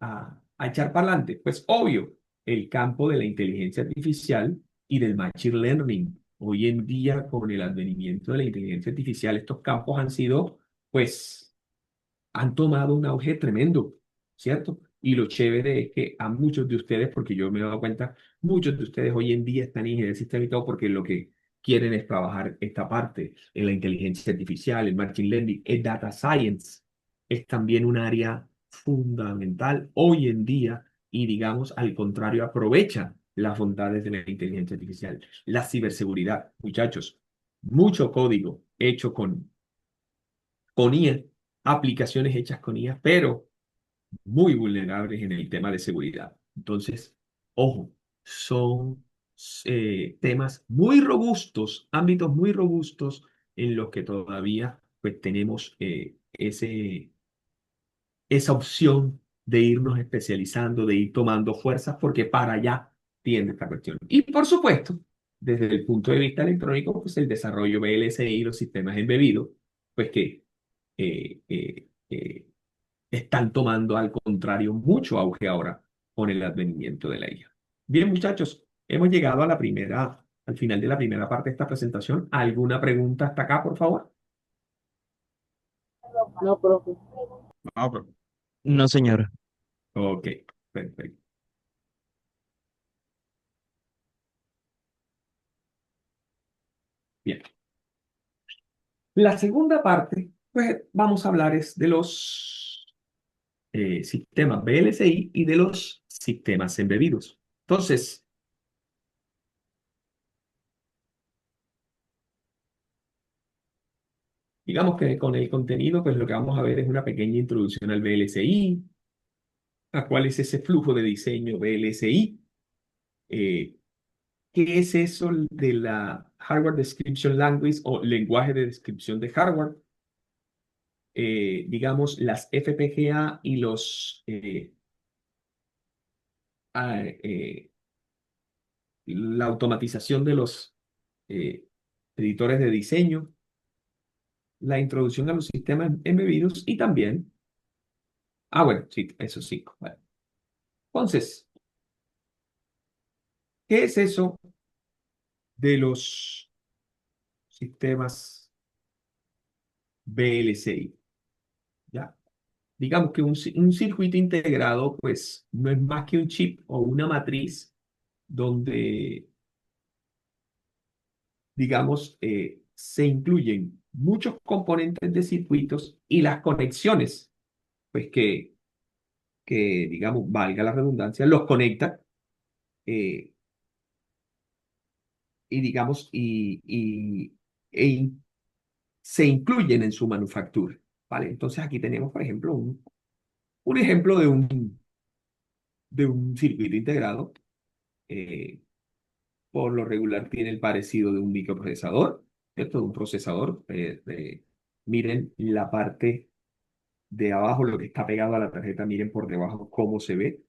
a echar para adelante? Pues obvio, el campo de la inteligencia artificial y del machine learning. Hoy en día, con el advenimiento de la inteligencia artificial, estos campos han sido, pues, han tomado un auge tremendo, ¿cierto? Y lo chévere es que a muchos de ustedes, porque yo me he dado cuenta, muchos de ustedes hoy en día están en ingeniería de sistema y todo porque lo que quieren es trabajar esta parte en la inteligencia artificial, el machine learning, el data science. Es también un área fundamental hoy en día y, digamos, al contrario, aprovecha las bondades de la inteligencia artificial. La ciberseguridad, muchachos, mucho código hecho con IA, aplicaciones hechas con IA, pero muy vulnerables en el tema de seguridad. Entonces, ojo, son temas muy robustos, ámbitos muy robustos en los que todavía pues tenemos esa opción de irnos especializando, de ir tomando fuerzas, porque para allá tiende esta cuestión. Y por supuesto, desde el punto de vista electrónico, pues el desarrollo VLSI y los sistemas embebidos, pues que eh, eh, eh, están tomando al contrario mucho auge ahora con el advenimiento de la IA. Bien, muchachos, hemos llegado a al final de la primera parte de esta presentación. ¿Alguna pregunta hasta acá, por favor? No, profe. No, pero- No, señor. Ok, perfecto. Bien. La segunda parte, pues vamos a hablar es de los sistemas VLSI y de los sistemas embebidos. Entonces, digamos que con el contenido, pues lo que vamos a ver es una pequeña introducción al VLSI, a cuál es ese flujo de diseño VLSI, eh, qué es eso de la Hardware Description Language o lenguaje de descripción de hardware, digamos las FPGA y eh, la automatización de los eh, editores de diseño, la introducción a los sistemas embebidos y también, bueno, sí, eso sí. Vale. Entonces, ¿qué es eso de los sistemas VLSI? ¿Ya? Digamos que un circuito integrado, pues, no es más que un chip o una matriz donde, digamos, se incluyen muchos componentes de circuitos y las conexiones, pues, digamos, valga la redundancia, los conecta eh, y, digamos, se incluyen en su manufactura, ¿vale? Entonces aquí tenemos, por ejemplo, un ejemplo de un circuito integrado. eh, por lo regular tiene el parecido de un microprocesador, ¿cierto? De un procesador. Miren la parte de abajo, lo que está pegado a la tarjeta, miren por debajo cómo se ve,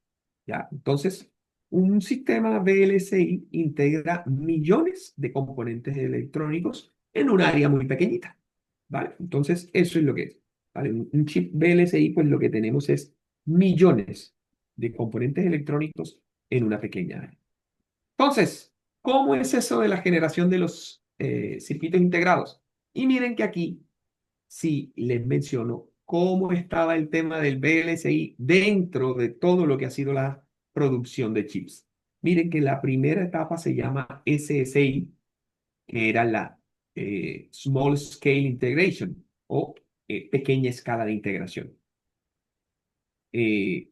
¿ya? Entonces, un sistema VLSI integra millones de componentes electrónicos en un área muy pequeñita, ¿vale? Entonces, eso es lo que es, ¿vale? Un chip VLSI, pues lo que tenemos es millones de componentes electrónicos en una pequeña área. Entonces, ¿cómo es eso de la generación de los circuitos integrados? Y miren que aquí sí les menciono cómo estaba el tema del VLSI dentro de todo lo que ha sido la producción de chips. Miren que la primera etapa se llama SSI, que era la Small Scale Integration o pequeña escala de integración. Eh,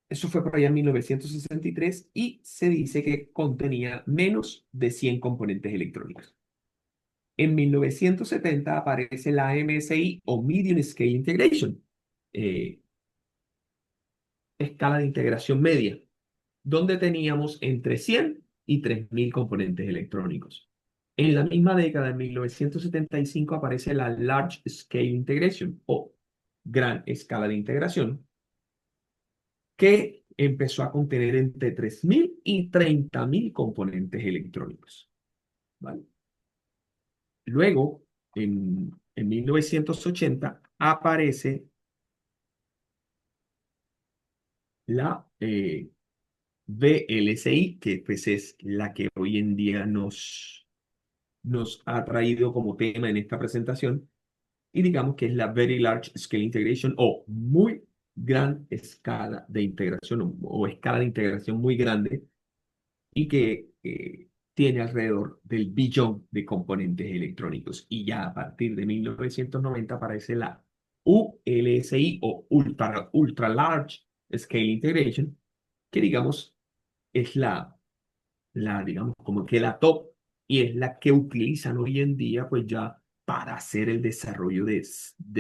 Eso fue por allá en 1963 y se dice que contenía menos de 100 componentes electrónicos. En 1970 aparece la MSI o Medium Scale Integration, eh, escala de integración media, donde teníamos entre 100 y 3000 componentes electrónicos. En la misma década, en 1975, aparece la Large Scale Integration o Gran Escala de Integración, que empezó a contener entre 3.000 y 30.000 componentes electrónicos. ¿Vale? Luego, en 1980, aparece la VLSI, que pues es la que hoy en día nos ha traído como tema en esta presentación, y digamos que es la Very Large Scale Integration o muy gran escala de integración o escala de integración muy grande y que tiene alrededor del billón de componentes electrónicos. Y ya a partir de 1990 aparece la ULSI o Ultra Large Scale Integration, que digamos es digamos, como que la top y es la que utilizan hoy en día, pues ya para hacer el desarrollo de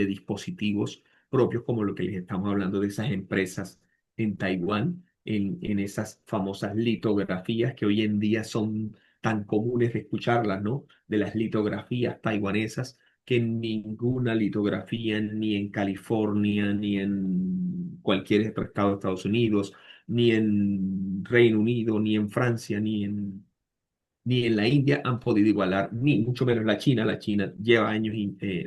dispositivos propios, como lo que les estamos hablando de esas empresas en Taiwán, en esas famosas litografías que hoy en día son tan comunes de escucharlas, ¿no? De las litografías taiwanesas, que ninguna litografía ni en California, ni en cualquier otro estado de Estados Unidos, ni en Reino Unido, ni en Francia, ni en la India han podido igualar, ni mucho menos la China. La China lleva años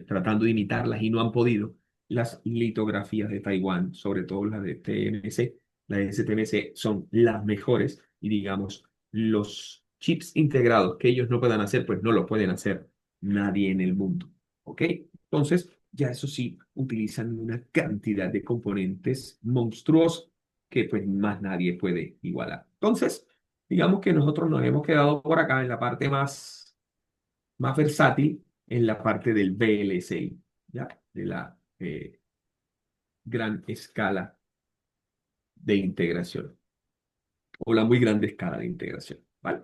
tratando de imitarlas y no han podido. Las litografías de Taiwán, sobre todo las de TMC, las de STMC, son las mejores y digamos, los chips integrados que ellos no puedan hacer, pues no lo pueden hacer nadie en el mundo. ¿Ok? Entonces, ya eso sí, utilizan una cantidad de componentes monstruosos que pues más nadie puede igualar. Entonces, digamos que nosotros nos hemos quedado por acá en la parte más versátil, en la parte del VLSI, ¿ya? De la gran escala de integración o la muy grande escala de integración, ¿vale?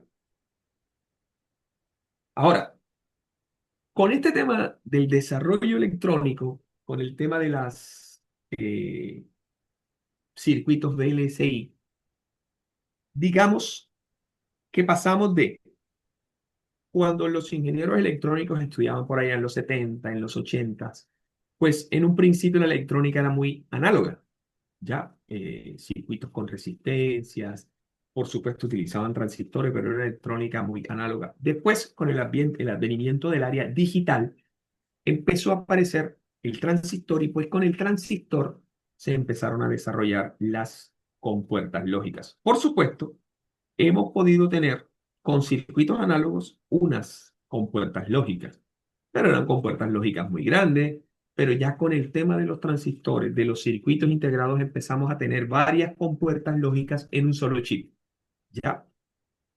Ahora, con este tema del desarrollo electrónico, con el tema de las circuitos VLSI, digamos que pasamos de cuando los ingenieros electrónicos estudiaban por allá en los 70, en los 80, pues en un principio la electrónica era muy análoga, ¿ya? Circuitos con resistencias, por supuesto utilizaban transistores, pero era electrónica muy análoga. Después, con el advenimiento del área digital, empezó a aparecer el transistor y pues con el transistor se empezaron a desarrollar las compuertas lógicas. Por supuesto, hemos podido tener con circuitos análogos unas compuertas lógicas, pero eran compuertas lógicas muy grandes, pero ya con el tema de los transistores, de los circuitos integrados, empezamos a tener varias compuertas lógicas en un solo chip, ya,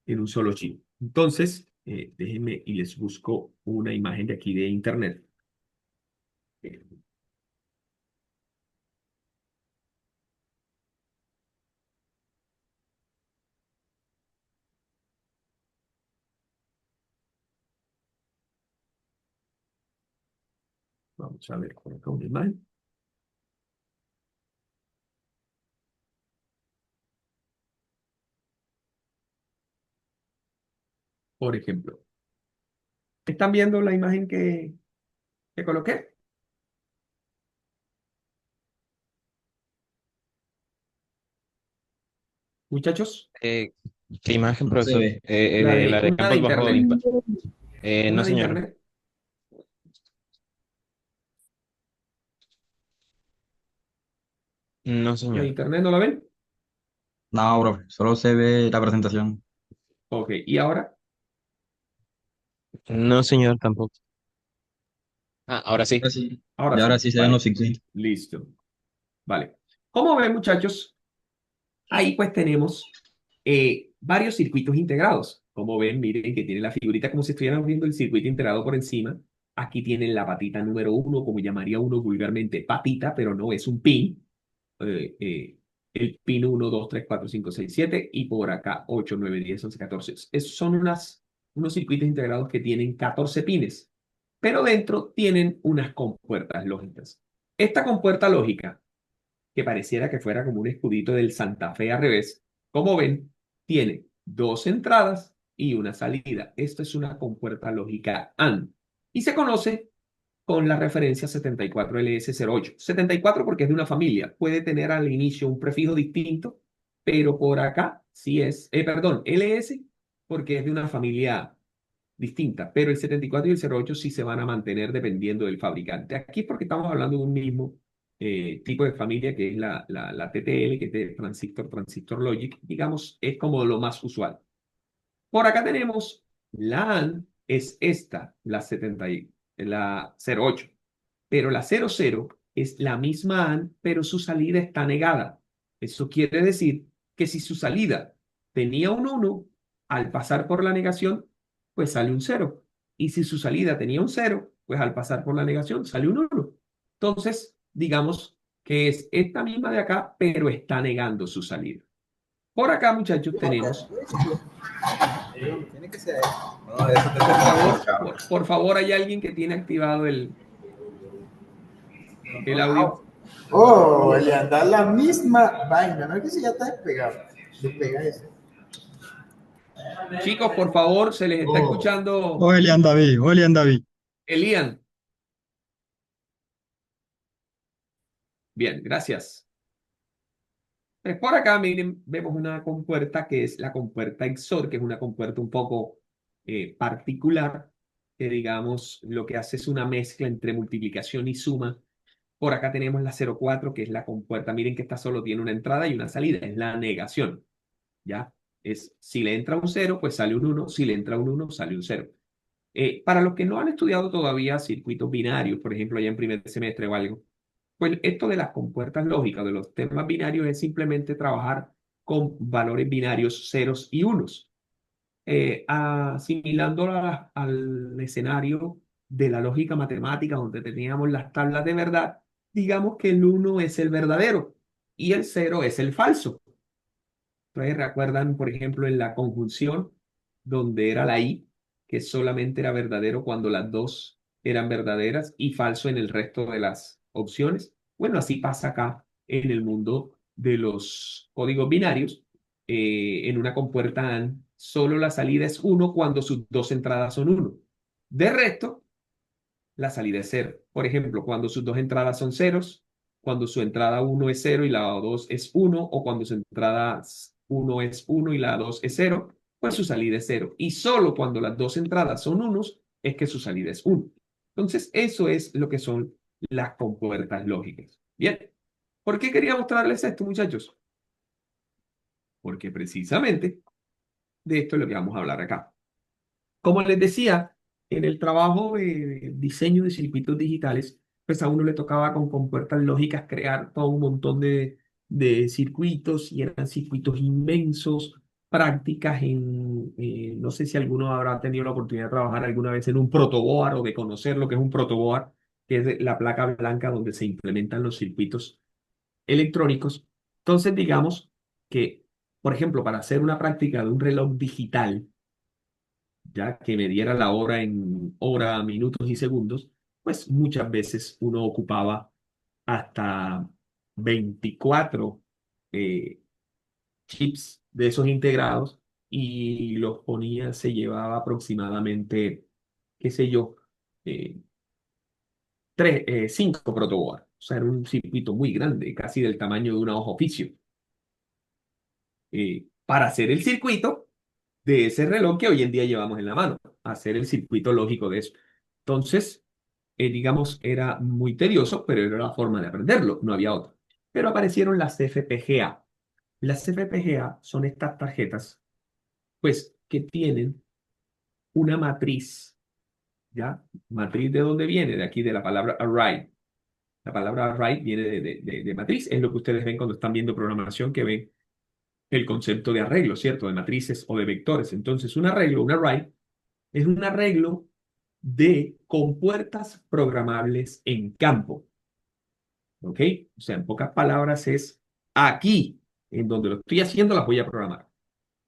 en un solo chip. Entonces, déjenme y les busco una imagen de aquí de internet. Eh, Vamos a ver por acá una imagen. Por ejemplo, ¿están viendo la imagen que coloqué? Muchachos, ¿Qué imagen, No se profesor? ve. La de una de campos bajo internet, impacto. No, una de señor. internet. No, ¿La de señor. internet no la ven? No, bro, solo se ve la presentación. Ok, ¿y ahora? No, señor, tampoco. Ah, ahora Ahora sí. sí. Ahora Y ahora sí, sí se ven los vale, circuitos. listo, vale. Como ven, muchachos, ahí pues tenemos varios circuitos integrados. Como ven, miren que tiene la figurita como si estuvieran viendo el circuito integrado por encima. Aquí tienen la patita número uno, como llamaría uno vulgarmente patita, pero no es un pin. eh, eh, el pin uno 2 3 4 5 6 7 y por acá 8 9 10 11 14. Son unos circuitos integrados que tienen 14 pines, pero dentro tienen unas compuertas lógicas. Esta compuerta lógica, que pareciera que fuera como un escudito del Santa Fe al revés, como ven, tiene dos entradas y una salida. Esto es una compuerta lógica AND y se conoce con la referencia 74LS08. 74 porque es de una familia. Puede tener al inicio un prefijo distinto, pero por acá sí es, perdón, LS porque es de una familia distinta, pero el 74 y el 08 sí se van a mantener dependiendo del fabricante. Aquí porque estamos hablando de un mismo tipo de familia que es la TTL, que es de Transistor Logic, digamos, es como lo más usual. Por acá tenemos la AND, es esta, la 08, pero la 00 es la misma AND, pero su salida está negada. Eso quiere decir que si su salida tenía un 1, al pasar por la negación, pues sale un 0. Y si su salida tenía un 0, pues al pasar por la negación sale un 1. Entonces, digamos que es esta misma de acá, pero está negando su salida. Por acá, muchachos, tenemos, Tiene que ser eso. No, eso te por favor, hay alguien que tiene activado el audio. Oh, le anda la misma vaina, no es que si ya está despegado. Despega ese. Chicos, por favor, se les está escuchando. Elian David. Elian. Bien, gracias. Pues por acá, miren, vemos una compuerta que es la compuerta XOR, que es una compuerta un poco particular, que digamos lo que hace es una mezcla entre multiplicación y suma. Por acá tenemos la 04, que es la compuerta. Miren que esta solo tiene una entrada y una salida, es la negación. ¿Ya? Es, si le entra un 0, pues sale un 1, si le entra un 1, sale un 0. Para los que no han estudiado todavía circuitos binarios, por ejemplo, allá en primer semestre o algo, pues esto de las compuertas lógicas, de los temas binarios, es simplemente trabajar con valores binarios ceros y unos, asimilando al escenario de la lógica matemática, donde teníamos las tablas de verdad. Digamos que el 1 es el verdadero y el 0 es el falso. Entonces, recuerdan, por ejemplo, en la conjunción, donde era la i, que solamente era verdadero cuando las dos eran verdaderas y falso en el resto de las opciones. Bueno, así pasa acá en el mundo de los códigos binarios. En una compuerta AND, solo la salida es 1 cuando sus dos entradas son 1. De resto, la salida es 0. Por ejemplo, cuando sus dos entradas son ceros, cuando su entrada 1 es 0 y la 2 es 1, o cuando su entrada 1 es 1 y la 2 es 0, pues su salida es 0. Y solo cuando las dos entradas son unos es que su salida es 1. Entonces, eso es lo que son las compuertas lógicas. Bien, ¿por qué quería mostrarles esto, muchachos? Porque precisamente de esto es lo que vamos a hablar acá. Como les decía, en el trabajo de diseño de circuitos digitales, pues a uno le tocaba con compuertas lógicas crear todo un montón de circuitos y eran circuitos inmensos, prácticas en, no sé si alguno habrá tenido la oportunidad de trabajar alguna vez en un protoboard o de conocer lo que es un protoboard, que es la placa blanca donde se implementan los circuitos electrónicos. Entonces, digamos que, por ejemplo, para hacer una práctica de un reloj digital, ya que me diera la hora en hora, minutos y segundos, pues muchas veces uno ocupaba hasta 24 eh, chips de esos integrados y los ponía, se llevaba aproximadamente, qué sé yo, eh, 5 protoboards. O sea, era un circuito muy grande, casi del tamaño de una hoja oficio. Para hacer el circuito de ese reloj que hoy en día llevamos en la mano, hacer el circuito lógico de eso. Entonces, digamos, era muy tedioso, pero era la forma de aprenderlo, no había otra. Pero aparecieron las FPGA. Las FPGA son estas tarjetas, pues, que tienen una matriz, ¿ya? ¿Matriz de dónde viene? De aquí, de la palabra array. La palabra array viene de matriz, es lo que ustedes ven cuando están viendo programación, que ven el concepto de arreglo, ¿cierto? De matrices o de vectores. Entonces, un arreglo, un array, es un arreglo de compuertas programables en campo. ¿Ok? O sea, en pocas palabras es aquí, en donde lo estoy haciendo, las voy a programar.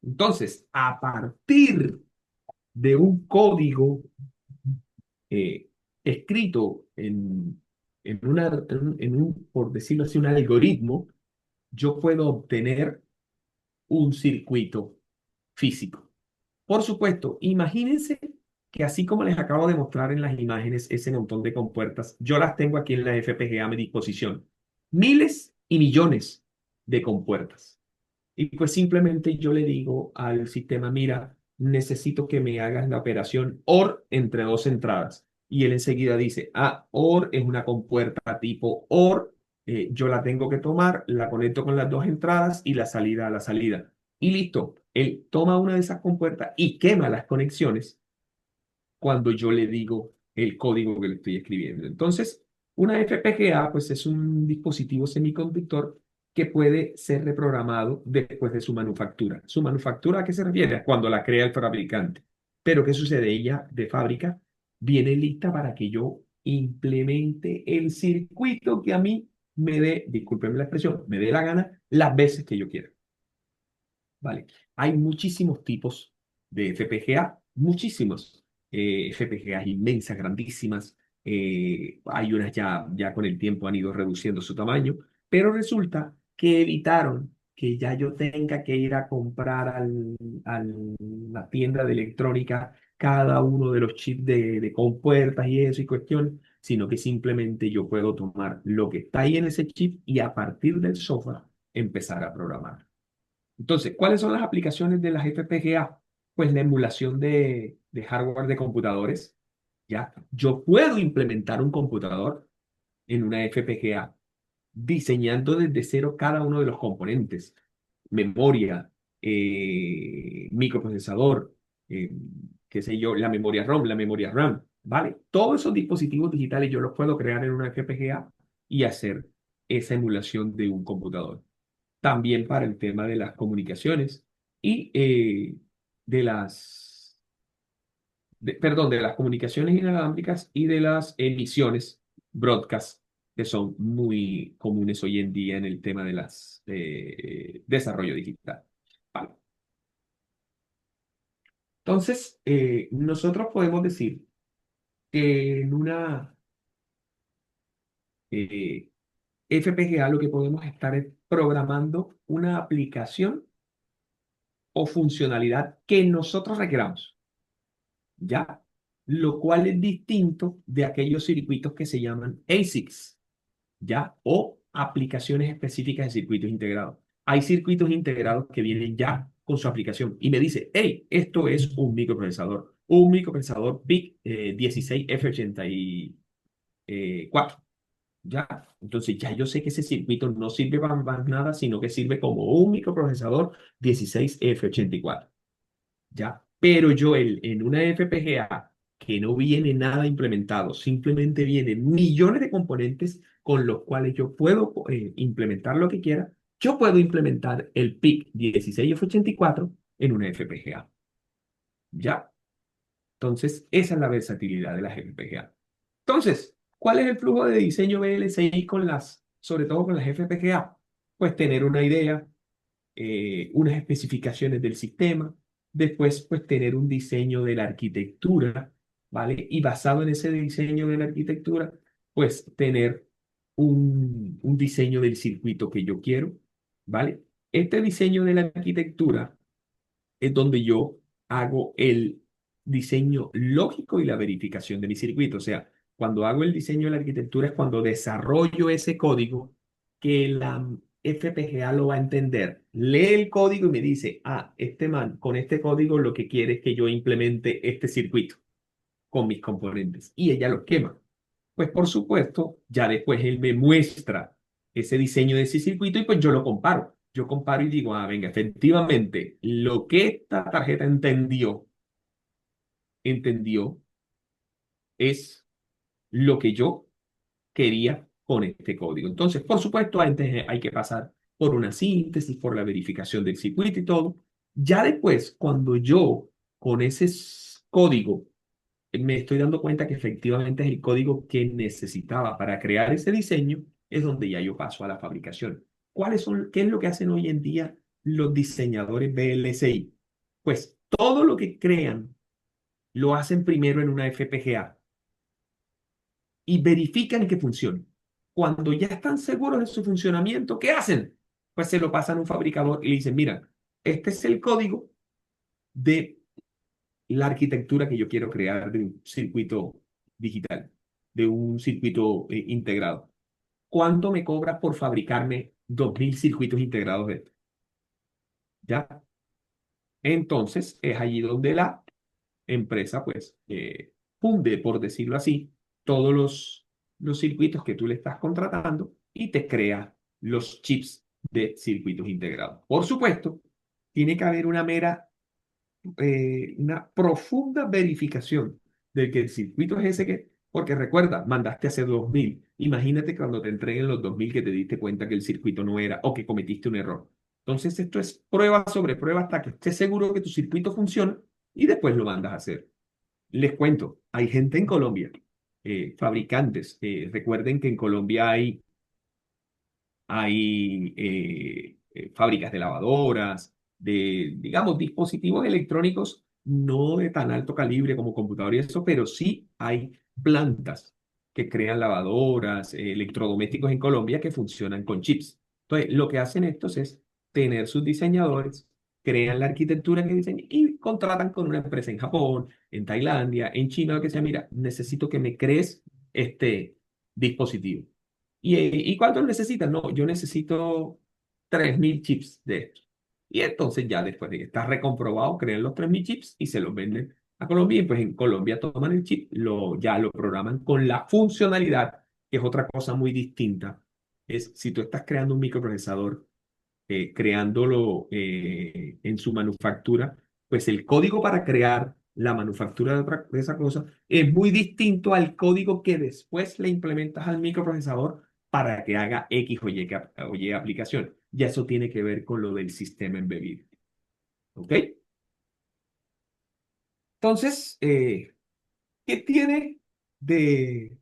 Entonces, a partir de un código eh, escrito por decirlo así, un algoritmo, yo puedo obtener un circuito físico. Por supuesto, imagínense que así como les acabo de mostrar en las imágenes ese montón de compuertas, yo las tengo aquí en la FPGA a mi disposición. Miles y millones de compuertas. Y pues simplemente yo le digo al sistema, mira, necesito que me hagas la operación OR entre dos entradas. Y él enseguida dice, OR es una compuerta tipo OR, yo la tengo que tomar, la conecto con las dos entradas y la salida a la salida. Y listo, él toma una de esas compuertas y quema las conexiones cuando yo le digo el código que le estoy escribiendo. Entonces, una FPGA pues es un dispositivo semiconductor que puede ser reprogramado después de su manufactura. ¿Su manufactura a qué se refiere? Cuando la crea el fabricante. Pero ¿qué sucede? Ella de fábrica viene lista para que yo implemente el circuito que a mí me dé, discúlpenme la expresión, me dé la gana las veces que yo quiera. ¿Vale? Hay muchísimos tipos de FPGA, muchísimos. FPGAs inmensas, grandísimas. Hay unas ya con el tiempo han ido reduciendo su tamaño, pero resulta que evitaron que ya yo tenga que ir a comprar a la tienda de electrónica cada uno de los chips de compuertas y eso y cuestiones, sino que simplemente yo puedo tomar lo que está ahí en ese chip y a partir del software empezar a programar. Entonces, ¿cuáles son las aplicaciones de las FPGA? Pues la emulación de hardware de computadores. ¿Ya? Yo puedo implementar un computador en una FPGA diseñando desde cero cada uno de los componentes. Memoria, microprocesador, eh, qué sé yo, la memoria ROM, la memoria RAM, ¿vale? Todos esos dispositivos digitales yo los puedo crear en una FPGA y hacer esa emulación de un computador también para el tema de las comunicaciones y de perdón, de las comunicaciones inalámbricas y de las emisiones broadcast, que son muy comunes hoy en día en el tema de las desarrollo digital. Vale. Entonces, nosotros podemos decir que en una FPGA lo que podemos estar es programando una aplicación o funcionalidad que nosotros requeramos, ¿ya? Lo cual es distinto de aquellos circuitos que se llaman ASICs, ¿ya? O aplicaciones específicas de circuitos integrados. Hay circuitos integrados que vienen ya con su aplicación y me dice, hey, esto es un microprocesador PIC 16F84. Ya, entonces ya yo sé que ese circuito no sirve para más nada, sino que sirve como un microprocesador 16F84. ¿Ya? Pero yo en una FPGA que no viene nada implementado, simplemente vienen millones de componentes con los cuales yo puedo implementar lo que quiera, yo puedo implementar el PIC 16F84 en una FPGA. ¿Ya? Entonces, esa es la versatilidad de las FPGA. Entonces, ¿cuál es el flujo de diseño VLSI sobre todo con las FPGA? Pues tener una idea, unas especificaciones del sistema, después pues tener un diseño de la arquitectura, ¿vale? Y basado en ese diseño de la arquitectura, pues tener un diseño del circuito que yo quiero, ¿vale? Este diseño de la arquitectura es donde yo hago el diseño lógico y la verificación de mi circuito. O sea, cuando hago el diseño de la arquitectura es cuando desarrollo ese código que la FPGA lo va a entender. Lee el código y me dice, este man con este código lo que quiere es que yo implemente este circuito con mis componentes. Y ella lo quema. Pues por supuesto, ya después él me muestra ese diseño de ese circuito y pues yo lo comparo. Yo comparo y digo, venga, efectivamente, lo que esta tarjeta entendió es lo que yo quería con este código. Entonces, por supuesto, antes hay que pasar por una síntesis, por la verificación del circuito y todo. Ya después, cuando yo con ese código me estoy dando cuenta que efectivamente es el código que necesitaba para crear ese diseño, es donde ya yo paso a la fabricación. ¿Qué es lo que hacen hoy en día los diseñadores VLSI? Pues todo lo que crean lo hacen primero en una FPGA y verifican que funcione. Cuando ya están seguros de su funcionamiento, ¿qué hacen? Pues se lo pasan a un fabricador y le dicen, mira, este es el código de la arquitectura que yo quiero crear de un circuito digital, de un circuito integrado. ¿Cuánto me cobras por fabricarme 2000 circuitos integrados de esto? ¿Ya? Entonces es allí donde la empresa, pues, funde, por decirlo así, todos los circuitos que tú le estás contratando y te crea los chips de circuitos integrados. Por supuesto, tiene que haber una profunda verificación de que el circuito es ese que, porque recuerda, mandaste hace 2000. Imagínate cuando te entreguen los 2000 que te diste cuenta que el circuito no era o que cometiste un error. Entonces, esto es prueba sobre prueba hasta que estés seguro que tu circuito funciona y después lo mandas a hacer. Les cuento, hay gente en Colombia, fabricantes. Recuerden que en Colombia hay fábricas de lavadoras, de, digamos, dispositivos electrónicos, no de tan alto calibre como computadores y eso, pero sí hay plantas que crean lavadoras, electrodomésticos en Colombia que funcionan con chips. Entonces, lo que hacen estos es tener sus diseñadores, crean la arquitectura que diseñan y contratan con una empresa en Japón, en Tailandia, en China, lo que sea. Mira, necesito que me crees este dispositivo. ¿Y cuántos necesitas? No, yo necesito 3000 chips de estos. Y entonces ya después de que está recomprobado, crean los 3000 chips y se los venden a Colombia. Y pues en Colombia toman el chip, ya lo programan con la funcionalidad, que es otra cosa muy distinta. Es si tú estás creando un microprocesador, creándolo en su manufactura, pues el código para crear la manufactura de esa cosa es muy distinto al código que después le implementas al microprocesador para que haga X o Y aplicación. Ya eso tiene que ver con lo del sistema embebido. ¿Ok? Entonces, ¿qué tiene de,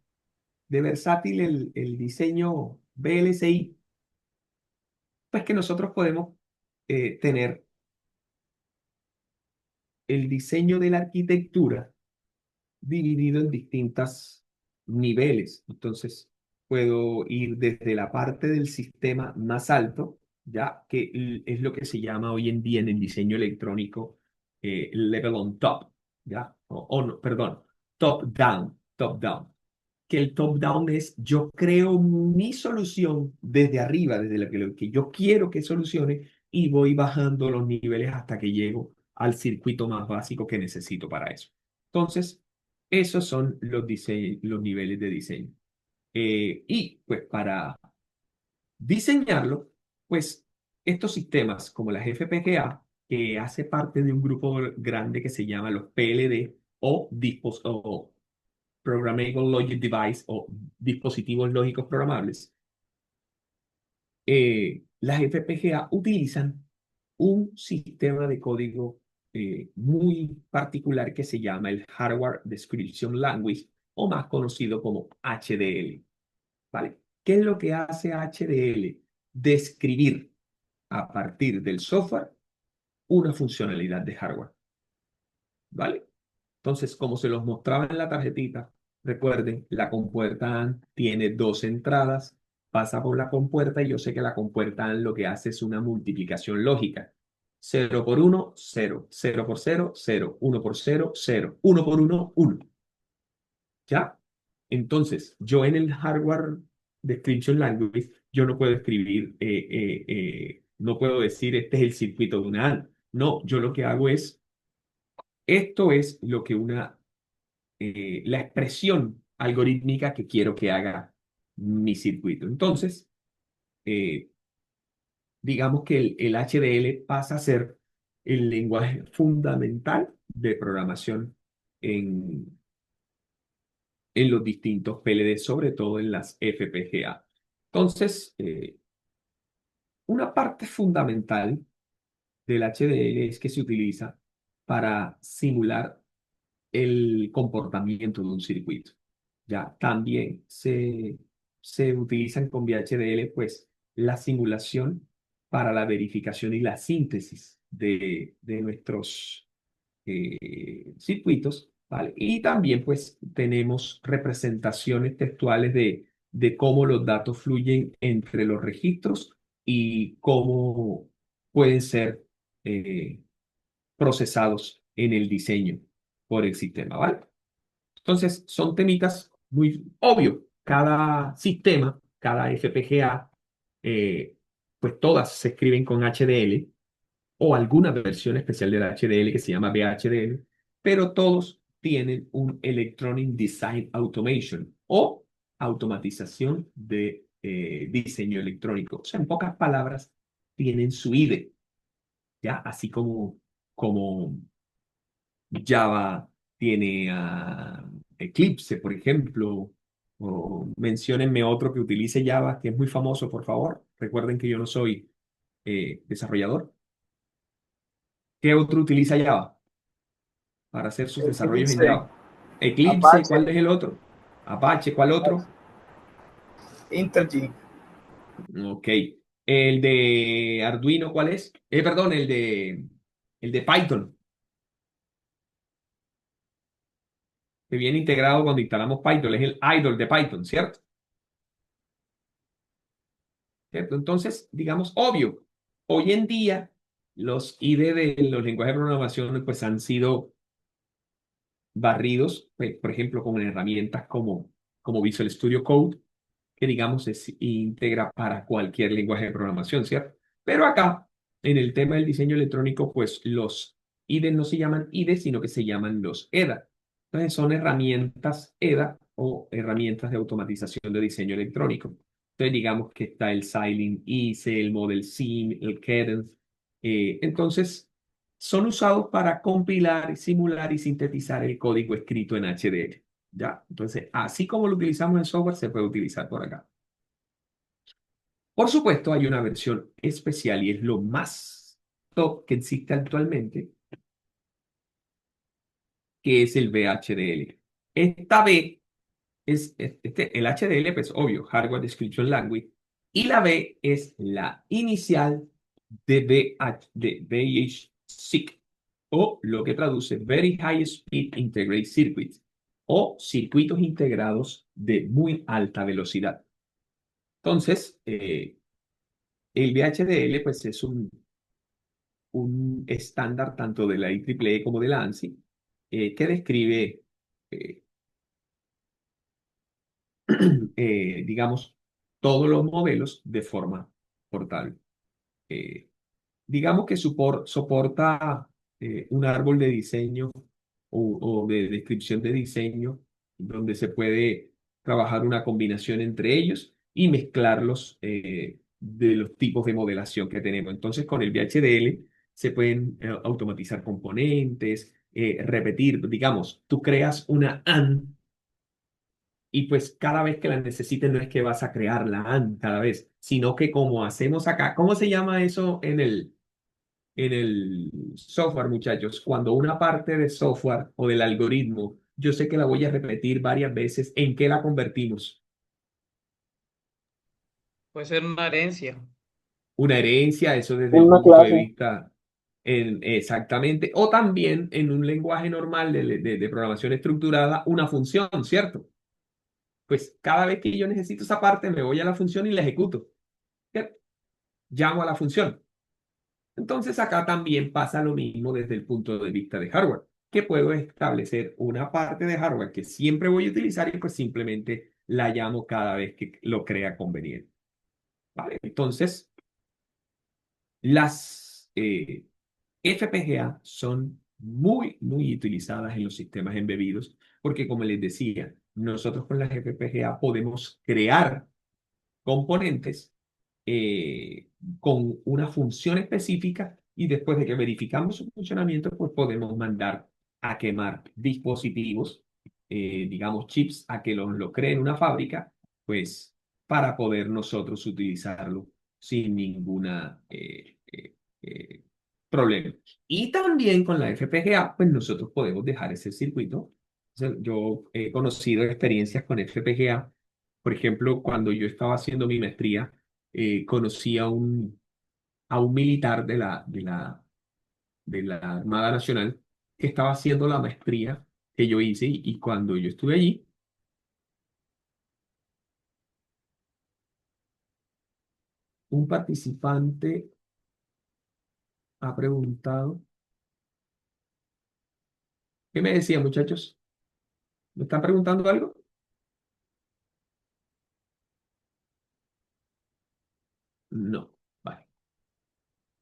de versátil el diseño VLSI? Pues que nosotros podemos tener el diseño de la arquitectura dividido en distintos niveles. Entonces, puedo ir desde la parte del sistema más alto, ya que es lo que se llama hoy en día en el diseño electrónico level on top, ¿ya? O no, perdón, top down. Que el top down es yo creo mi solución desde arriba, desde lo que yo quiero que solucione y voy bajando los niveles hasta que llego al circuito más básico que necesito para eso. Entonces, esos son los niveles de diseño. Y pues para diseñarlo, pues estos sistemas como las FPGA, que hace parte de un grupo grande que se llama los PLD o Programmable Logic Device o dispositivos lógicos programables, las FPGA utilizan un sistema de código muy particular que se llama el Hardware Description Language o más conocido como HDL. ¿Vale? ¿Qué es lo que hace HDL? Describir a partir del software una funcionalidad de hardware. ¿Vale? Entonces, como se los mostraba en la tarjetita, recuerden, la compuerta AND tiene dos entradas, pasa por la compuerta y yo sé que la compuerta AND lo que hace es una multiplicación lógica. 0 por 1, 0. 0 por 0, 0. 1 por 0, 0. 1 por 1, 1. ¿Ya? Entonces, yo en el hardware description language, yo no puedo escribir, no puedo decir este es el circuito de una AND. No, yo lo que hago es, esto es lo que la expresión algorítmica que quiero que haga mi circuito. Entonces, eh, digamos que el HDL pasa a ser el lenguaje fundamental de programación en, en los distintos PLD, sobre todo en las FPGA. Entonces, una parte fundamental del HDL es que se utiliza para simular el comportamiento de un circuito. Ya también se utilizan con VHDL, pues, la simulación para la verificación y la síntesis de nuestros circuitos, ¿vale? Y también, pues, tenemos representaciones textuales de cómo los datos fluyen entre los registros y cómo pueden ser procesados en el diseño. por el sistema, ¿vale? Entonces, son temitas muy obvios. Cada sistema, cada FPGA, pues todas se escriben con HDL o alguna versión especial del HDL que se llama VHDL, pero todos tienen un Electronic Design Automation o automatización de diseño electrónico. O sea, en pocas palabras, tienen su IDE, ¿ya? Así como Java tiene Eclipse, por ejemplo, o menciónenme otro que utilice Java, que es muy famoso, por favor. Recuerden que yo no soy desarrollador. ¿Qué otro utiliza Java para hacer sus desarrollos en Eclipse, Java? Eclipse, Apache, ¿cuál es el otro? Apache, ¿cuál otro? Intergy. Ok. El de Arduino, ¿cuál es? Perdón, el de Python, que viene integrado cuando instalamos Python, es el idle de Python, ¿cierto? ¿Cierto? Entonces, digamos, obvio, hoy en día los IDE de los lenguajes de programación pues han sido barridos, pues, por ejemplo, con herramientas como Visual Studio Code, que digamos es íntegra para cualquier lenguaje de programación, ¿cierto? Pero acá, en el tema del diseño electrónico, pues los IDE no se llaman IDE, sino que se llaman los EDA. Entonces son herramientas EDA o herramientas de automatización de diseño electrónico. Entonces digamos que está el Silent ISE, el Model Sim, el Cadence. Entonces son usados para compilar, simular y sintetizar el código escrito en HDL. ¿Ya? Entonces, así como lo utilizamos en software, se puede utilizar por acá. Por supuesto, hay una versión especial y es lo más top que existe actualmente, que es el VHDL. Esta V el HDL, pues obvio, Hardware Description Language, y la V es la inicial de BHSIC, o lo que traduce Very High Speed Integrated Circuits, o circuitos integrados de muy alta velocidad. Entonces, el VHDL pues es un estándar tanto de la IEEE como de la ANSI, que describe, eh, digamos, todos los modelos de forma portable. Eh, digamos que soporta un árbol de diseño o de descripción de diseño, donde se puede trabajar una combinación entre ellos y mezclarlos de los tipos de modelación que tenemos. Entonces, con el VHDL se pueden automatizar componentes, repetir, digamos, tú creas una AND y pues cada vez que la necesites no es que vas a crear la AND cada vez, sino que como hacemos acá, ¿cómo se llama eso en el software, muchachos? Cuando una parte de software o del algoritmo, yo sé que la voy a repetir varias veces, ¿en qué la convertimos? Puede ser una herencia. Una herencia, eso desde En el una punto de clase. vista exactamente, o también en un lenguaje normal de programación estructurada, una función, ¿cierto? Pues cada vez que yo necesito esa parte, me voy a la función y la ejecuto, ¿cierto? Llamo a la función. Entonces acá también pasa lo mismo desde el punto de vista de hardware, que puedo establecer una parte de hardware que siempre voy a utilizar y pues simplemente la llamo cada vez que lo crea conveniente. ¿Vale? Entonces, las FPGA son muy, muy utilizadas en los sistemas embebidos porque, como les decía, nosotros con las FPGA podemos crear componentes eh, con una función específica y después de que verificamos su funcionamiento, pues podemos mandar a quemar dispositivos, digamos chips, a que lo creen una fábrica, pues para poder nosotros utilizarlo sin ninguna problema. Y también con la FPGA, pues nosotros podemos dejar ese circuito. O sea, yo he conocido experiencias con FPGA. Por ejemplo, cuando yo estaba haciendo mi maestría, conocí a un militar de la Armada Nacional que estaba haciendo la maestría que yo hice y cuando yo estuve allí, un participante ha preguntado, ¿Qué me decían, muchachos? ¿Me están preguntando algo? No. Vale.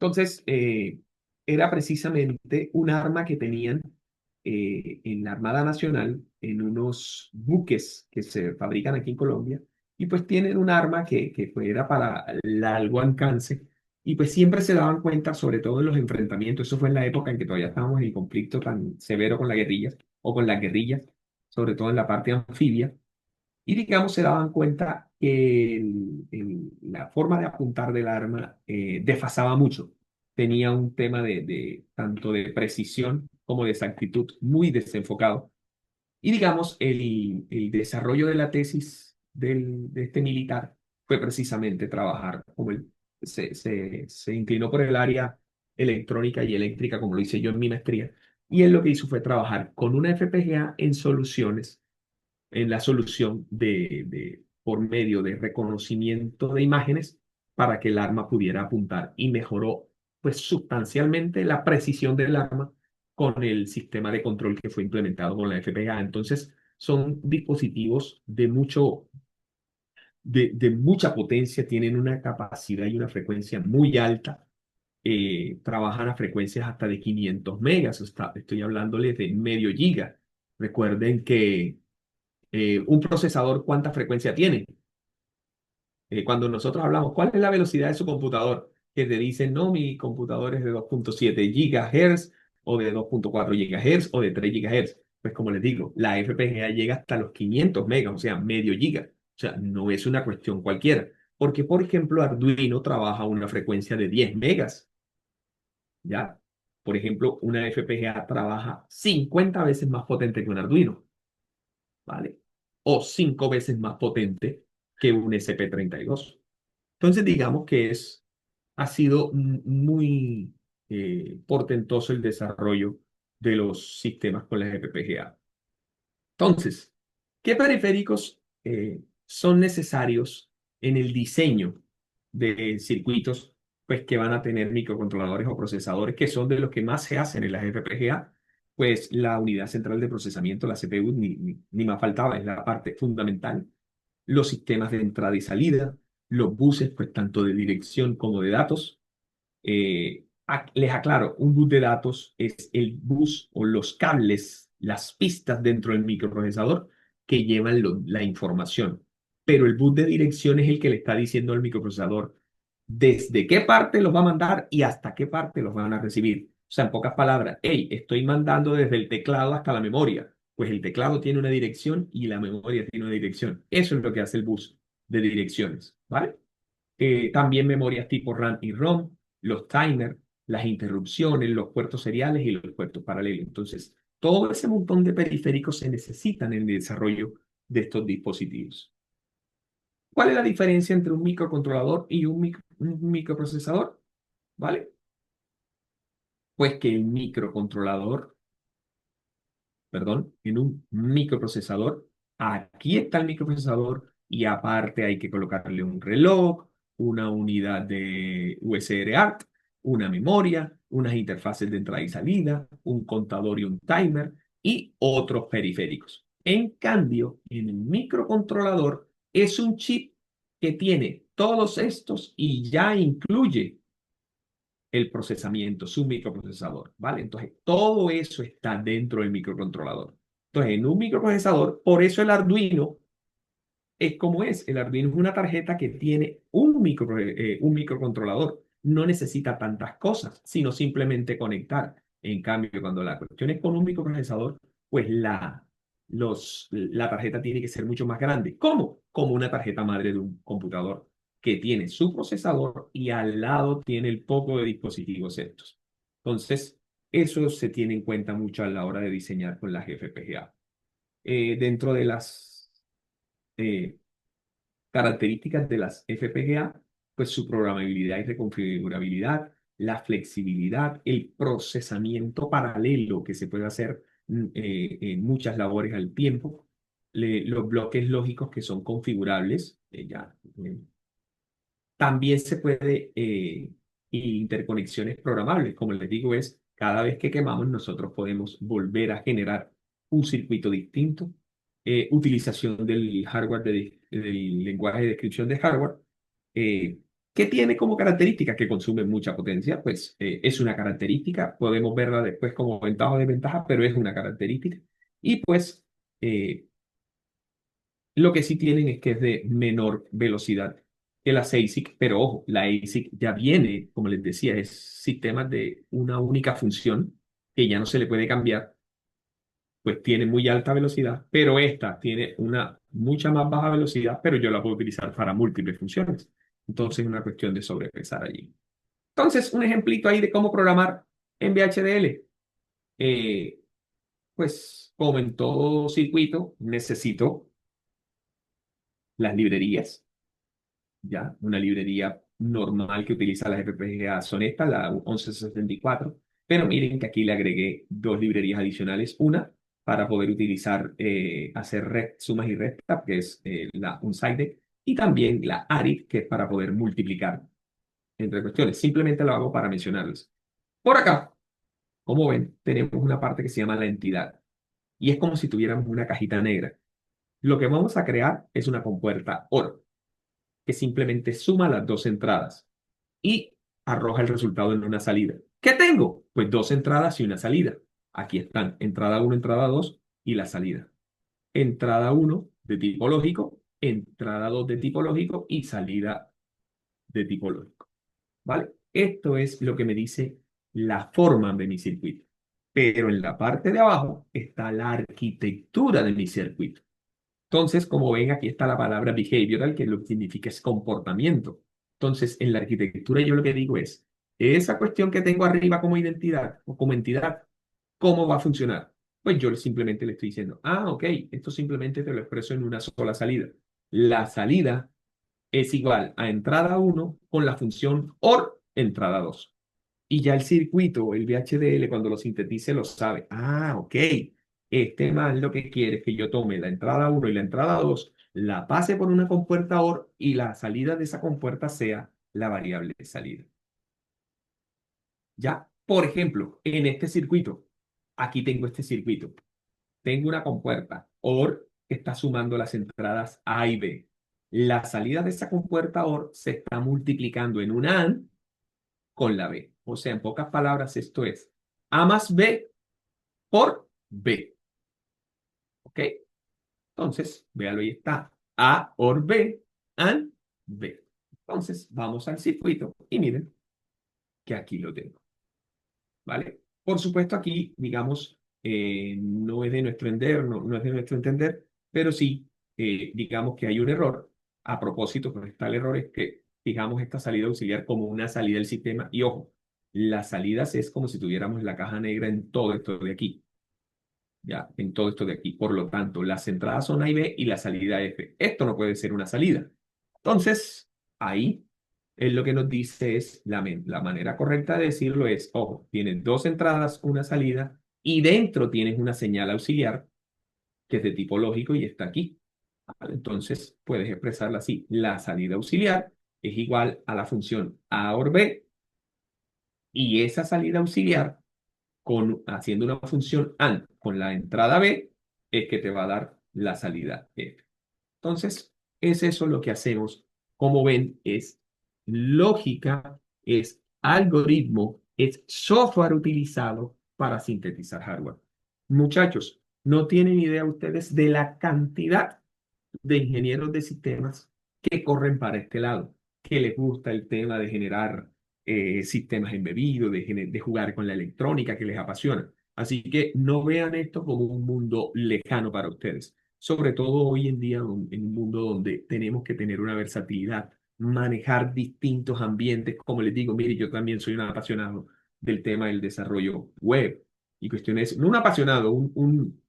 Entonces, era precisamente un arma que tenían en la Armada Nacional, en unos buques que se fabrican aquí en Colombia, y pues tienen un arma que pues, era para largo alcance, y pues siempre se daban cuenta, sobre todo en los enfrentamientos, eso fue en la época en que todavía estábamos en el conflicto tan severo con la guerrilla, o con las guerrillas, sobre todo en la parte anfibia, y digamos, se daban cuenta que la forma de apuntar del arma desfasaba mucho. Tenía un tema de tanto de precisión como de exactitud muy desenfocado. Y digamos, el desarrollo de la tesis de este militar fue precisamente trabajar, como él se inclinó por el área electrónica y eléctrica, como lo hice yo en mi maestría. Y él lo que hizo fue trabajar con una FPGA en soluciones en la solución por medio de reconocimiento de imágenes para que el arma pudiera apuntar y mejoró pues sustancialmente la precisión del arma con el sistema de control que fue implementado con la FPGA. Entonces, son dispositivos de mucha potencia, tienen una capacidad y una frecuencia muy alta. Trabajan a frecuencias hasta de 500 megas, estoy hablándoles de medio giga. Recuerden que un procesador, ¿cuánta frecuencia tiene? Cuando nosotros hablamos, ¿cuál es la velocidad de su computador? Que te dicen, no, mi computador es de 2.7 gigahertz o de 2.4 gigahertz o de 3 gigahertz. Pues como les digo, la FPGA llega hasta los 500 megas, o sea, medio giga. O sea, no es una cuestión cualquiera. Porque, por ejemplo, Arduino trabaja a una frecuencia de 10 megas, ¿ya? Por ejemplo, una FPGA trabaja 50 veces más potente que un Arduino. ¿Vale? O 5 veces más potente que un SP32. Entonces, digamos que ha sido muy portentoso el desarrollo de los sistemas con las FPGA. Entonces, ¿qué periféricos son necesarios en el diseño de circuitos pues, que van a tener microcontroladores o procesadores, que son de los que más se hacen en las FPGA? Pues la unidad central de procesamiento, la CPU, ni más faltaba, es la parte fundamental. Los sistemas de entrada y salida, los buses, pues tanto de dirección como de datos. Les aclaro, un bus de datos es el bus o los cables, las pistas dentro del microprocesador que llevan la información. Pero el bus de dirección es el que le está diciendo al microprocesador desde qué parte los va a mandar y hasta qué parte los van a recibir. O sea, en pocas palabras, hey, estoy mandando desde el teclado hasta la memoria. Pues el teclado tiene una dirección y la memoria tiene una dirección. Eso es lo que hace el bus de direcciones, ¿vale? También memorias tipo RAM y ROM, los timers, las interrupciones, los puertos seriales y los puertos paralelos. Entonces, todo ese montón de periféricos se necesitan en el desarrollo de estos dispositivos. ¿Cuál es la diferencia entre un microcontrolador y un microprocesador? ¿Vale? Pues que el microcontrolador, perdón, en un microprocesador, aquí está el microprocesador y aparte hay que colocarle un reloj, una unidad de USR-ART, una memoria, unas interfaces de entrada y salida, un contador y un timer y otros periféricos. En cambio, en el microcontrolador es un chip que tiene todos estos y ya incluye el procesamiento, su microprocesador, ¿vale? Entonces, todo eso está dentro del microcontrolador. Entonces, en un microprocesador, por eso el Arduino es como es. El Arduino es una tarjeta que tiene un microcontrolador. No necesita tantas cosas, sino simplemente conectar. En cambio, cuando la cuestión es con un microprocesador, pues la tarjeta tiene que ser mucho más grande. ¿Cómo? Como una tarjeta madre de un computador que tiene su procesador y al lado tiene el poco de dispositivos estos. Entonces, eso se tiene en cuenta mucho a la hora de diseñar con las FPGA. Dentro de las eh, características de las FPGA, pues su programabilidad y reconfigurabilidad, la flexibilidad, el procesamiento paralelo que se puede hacer en muchas labores al tiempo, los bloques lógicos que son configurables, también se puede interconexiones programables, como les digo, es Cada vez que quemamos, nosotros podemos volver a generar un circuito distinto. Utilización del hardware, del lenguaje de descripción de hardware. ¿Qué tiene como característica? Que consume mucha potencia, pues es una característica, podemos verla después como ventaja o desventaja, pero es una característica. Y pues eh, lo que sí tienen es que es de menor velocidad que las ASIC, pero ojo, la ASIC ya viene, como les decía, es sistemas de una única función que ya no se le puede cambiar, pues tiene muy alta velocidad, pero esta tiene una mucha más baja velocidad, pero yo la puedo utilizar para múltiples funciones. Entonces es una cuestión de sobrepesar allí. Entonces, un ejemplito ahí de cómo programar en VHDL. Eh, pues como en todo circuito, necesito las librerías. Ya, una librería normal que utiliza las FPGA son estas, la 1164, pero miren que aquí le agregué dos librerías adicionales, una para poder utilizar, hacer sumas y restas, que es la UNSIDE, y también la ARID, que es para poder multiplicar entre cuestiones. Simplemente lo hago para mencionarles. Por acá, como ven, tenemos una parte que se llama la entidad, y es como si tuviéramos una cajita negra. Lo que vamos a crear es una compuerta OR que simplemente suma las dos entradas y arroja el resultado en una salida. ¿Qué tengo? Pues dos entradas y una salida. Aquí están, entrada 1, entrada 2 y la salida. Entrada 1 de tipo lógico, entrada 2 de tipo lógico y salida de tipo lógico. ¿Vale? Esto es lo que me dice la forma de mi circuito. Pero en la parte de abajo está la arquitectura de mi circuito. Entonces, como ven, aquí está la palabra behavioral, que lo que significa es comportamiento. Entonces, en la arquitectura yo lo que digo es, esa cuestión que tengo arriba como identidad o como entidad, ¿cómo va a funcionar? Pues yo simplemente le estoy diciendo, ok, esto simplemente te lo expreso en una sola salida. La salida es igual a entrada 1 con la función OR entrada 2. Y ya el circuito, el VHDL, cuando lo sintetice, lo sabe. Ok. Este man lo que quiere es que yo tome la entrada 1 y la entrada 2, la pase por una compuerta OR y la salida de esa compuerta sea la variable de salida. Ya, por ejemplo, en este circuito, aquí tengo este circuito. Tengo una compuerta OR que está sumando las entradas A y B. La salida de esa compuerta OR se está multiplicando en una AND con la B. O sea, en pocas palabras, esto es A más B por B. ¿Ok? Entonces, véalo, ahí está. A or B and B. Entonces, vamos al circuito y miren que aquí lo tengo. ¿Vale? Por supuesto, aquí, digamos, no es de nuestro entender, no es de nuestro entender, pero sí, digamos que hay un error. A propósito, pues está el error es que fijamos esta salida auxiliar como una salida del sistema. Y ojo, las salidas es como si tuviéramos la caja negra en todo esto de aquí. Ya, en todo esto de aquí. Por lo tanto, las entradas son A y B y la salida F. Esto no puede ser una salida. Entonces, ahí es lo que nos dice es la manera correcta de decirlo es, ojo, tienes dos entradas, una salida y dentro tienes una señal auxiliar que es de tipo lógico y está aquí. ¿Vale? Entonces, puedes expresarla así. La salida auxiliar es igual a la función A or B y esa salida auxiliar haciendo una función AND con la entrada B, es que te va a dar la salida F. Entonces, es eso lo que hacemos. Como ven, es lógica, es algoritmo, es software utilizado para sintetizar hardware. Muchachos, no tienen idea ustedes de la cantidad de ingenieros de sistemas que corren para este lado, que les gusta el tema de generar sistemas embebidos, de jugar con la electrónica, que les apasiona. Así que no vean esto como un mundo lejano para ustedes, sobre todo hoy en día en un mundo donde tenemos que tener una versatilidad, manejar distintos ambientes. Como les digo, mire, yo también soy un apasionado del tema del desarrollo web y cuestiones, no un apasionado, un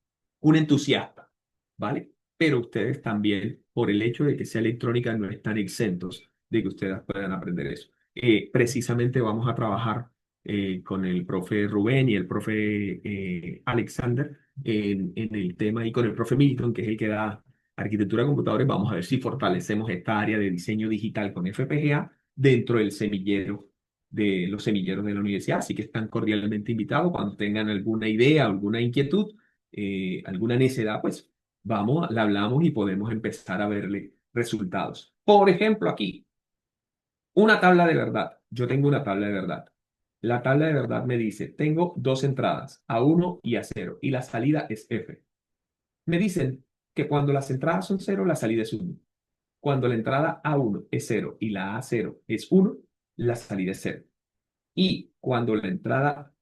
entusiasta, ¿vale? Pero ustedes también, por el hecho de que sea electrónica, no están exentos de que ustedes puedan aprender eso. Precisamente vamos a trabajar con el profe Rubén y el profe Alexander en el tema y con el profe Milton, que es el que da arquitectura de computadores. Vamos a ver si fortalecemos esta área de diseño digital con FPGA dentro del semillero de los semilleros de la universidad, así que están cordialmente invitados. Cuando tengan alguna idea, alguna inquietud, alguna necedad, pues vamos, la hablamos y podemos empezar a verle resultados. Por ejemplo, aquí, una tabla de verdad. Yo tengo una tabla de verdad. La tabla de verdad me dice, tengo dos entradas, A1 y A0, y la salida es F. Me dicen que cuando las entradas son 0, la salida es 1. Cuando la entrada A1 es 0 y la A0 es 1, la salida es 0. Y cuando la entrada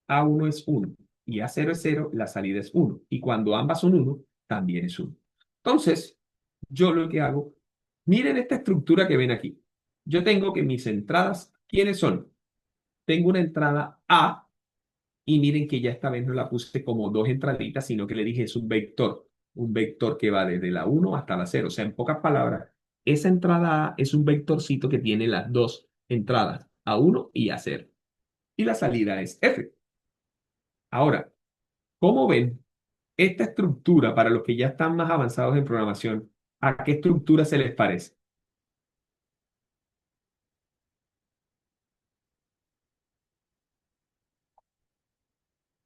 A1 es 1 y A0 es 0, la salida es 1. Y cuando ambas son 1, también es 1. Entonces, yo lo que hago, miren esta estructura que ven aquí. Yo tengo que mis entradas, ¿quiénes son? Tengo una entrada A y miren que ya esta vez no la puse como dos entraditas, sino que le dije es un vector que va desde la 1 hasta la 0. O sea, en pocas palabras, esa entrada A es un vectorcito que tiene las dos entradas, A1 y A0. Y la salida es F. Ahora, ¿cómo ven esta estructura para los que ya están más avanzados en programación? ¿A qué estructura se les parece?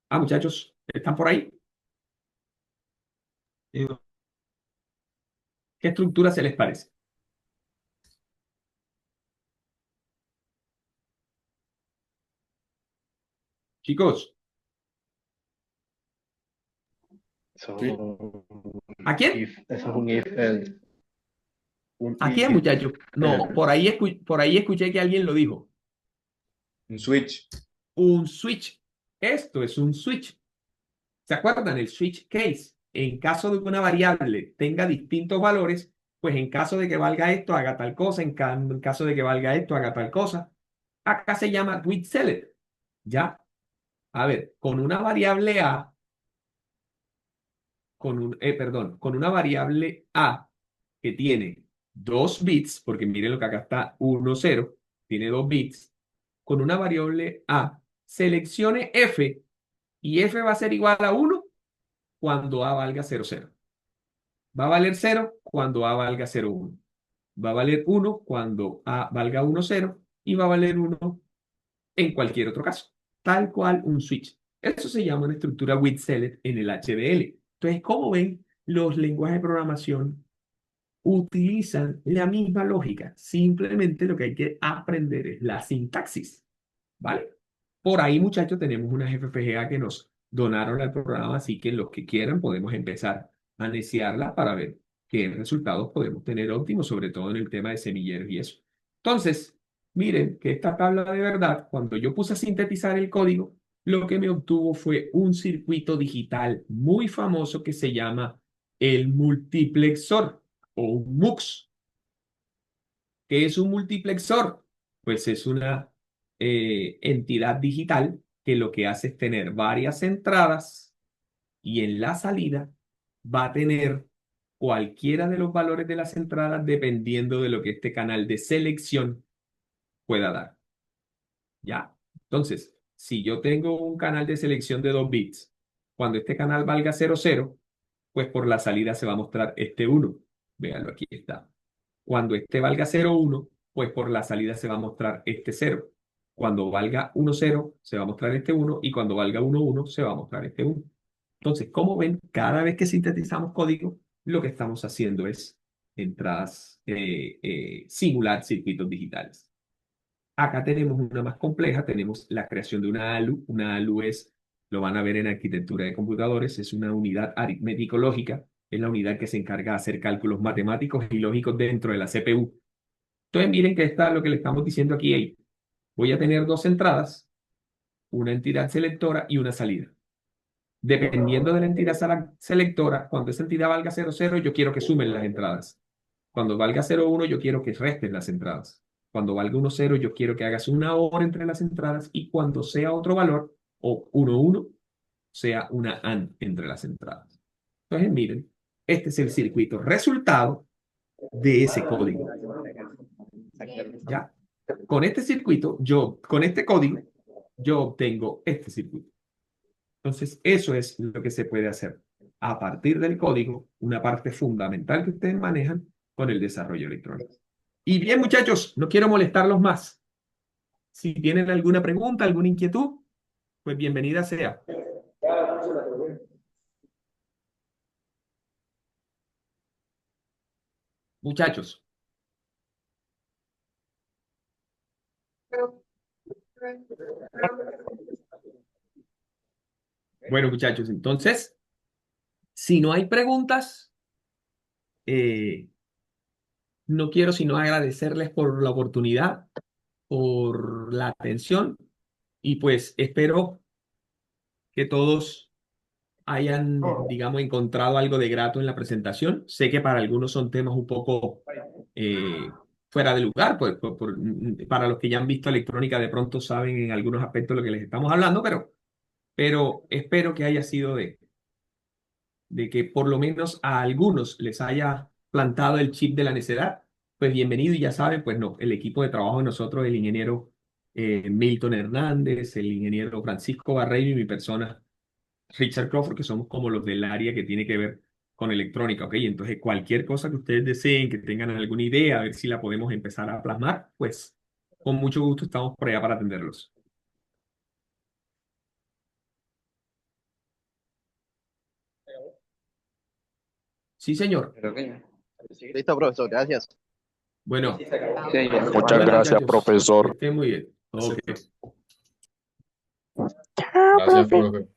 Ah, muchachos, ¿están por ahí? Sí, ¿Qué estructura se les parece? Chicos, ¿a quién? Eso es un if else. ¿A quién, muchachos? No, por ahí escuché que alguien lo dijo. Un switch. Un switch. Esto es un switch. ¿Se acuerdan? El switch case. En caso de que una variable tenga distintos valores, pues en caso de que valga esto, haga tal cosa. En caso de que valga esto, haga tal cosa. Acá se llama with select. ¿Ya? A ver, con una variable A, con una variable A que tiene 2 bits, porque miren lo que acá está, 1, 0, tiene 2 bits, con una variable A, seleccione F, y F va a ser igual a 1 cuando A valga 0, 0. Va a valer 0 cuando A valga 0, 1. Va a valer 1 cuando A valga 1, 0, y va a valer 1 en cualquier otro caso. Tal cual un switch. Eso se llama una estructura with select en el HDL. Entonces, como ven, los lenguajes de programación utilizan la misma lógica. Simplemente lo que hay que aprender es la sintaxis. ¿Vale? Por ahí, muchachos, tenemos unas FPGA que nos donaron al programa, así que los que quieran podemos empezar a neciarla para ver qué resultados podemos tener óptimos, sobre todo en el tema de semilleros y eso. Entonces, miren que esta tabla de verdad, cuando yo puse a sintetizar el código, lo que me obtuvo fue un circuito digital muy famoso que se llama el multiplexor o un MUX. ¿Qué es un multiplexor? Pues es una entidad digital que lo que hace es tener varias entradas y en la salida va a tener cualquiera de los valores de las entradas dependiendo de lo que este canal de selección pueda dar. ¿Ya? Entonces, si yo tengo un canal de selección de 2 bits, cuando este canal valga 0, 0, pues por la salida se va a mostrar este 1. Véanlo, aquí está. Cuando este valga 0, 1, pues por la salida se va a mostrar este 0. Cuando valga 1, 0, se va a mostrar este 1 y cuando valga 1, 1, se va a mostrar este 1. Entonces, como ven, cada vez que sintetizamos código, lo que estamos haciendo es entradas, simular circuitos digitales. Acá tenemos una más compleja, tenemos la creación de una ALU. Una ALU es, lo van a ver en arquitectura de computadores, es una unidad aritmético-lógica, es la unidad que se encarga de hacer cálculos matemáticos y lógicos dentro de la CPU. Entonces miren que está lo que le estamos diciendo aquí. Ahí. Voy a tener dos entradas, una entidad selectora y una salida. Dependiendo de la entidad selectora, cuando esa entidad valga 0, 0, yo quiero que sumen las entradas. Cuando valga 0, 1, yo quiero que resten las entradas. Cuando valga 1, 0, yo quiero que hagas una OR entre las entradas y cuando sea otro valor, o 1, 1, sea una AND entre las entradas. Entonces, miren, este es el circuito resultado de ese código. ¿Ya? Con este circuito, con este código, yo obtengo este circuito. Entonces, eso es lo que se puede hacer a partir del código, una parte fundamental que ustedes manejan con el desarrollo electrónico. Y bien, muchachos, no quiero molestarlos más. Si tienen alguna pregunta, alguna inquietud, pues bienvenida sea. Muchachos. Bueno, muchachos, entonces, si no hay preguntas, no quiero sino agradecerles por la oportunidad, por la atención y pues espero que todos hayan, digamos, encontrado algo de grato en la presentación. Sé que para algunos son temas un poco fuera de lugar, pues para los que ya han visto electrónica de pronto saben en algunos aspectos lo que les estamos hablando, pero espero que haya sido de que por lo menos a algunos les haya plantado el chip de la necedad. Pues bienvenido y ya saben, pues no, el equipo de trabajo de nosotros, el ingeniero Milton Hernández, el ingeniero Francisco Barreiro y mi persona Richard Crawford, que somos como los del área que tiene que ver con electrónica, ¿ok? Entonces, cualquier cosa que ustedes deseen, que tengan alguna idea, a ver si la podemos empezar a plasmar, pues con mucho gusto estamos por allá para atenderlos. Sí, señor. Listo, profesor, gracias. Bueno, Muchas bueno, gracias, muchachos, profesor. que estén muy bien. Ok. Gracias, profe.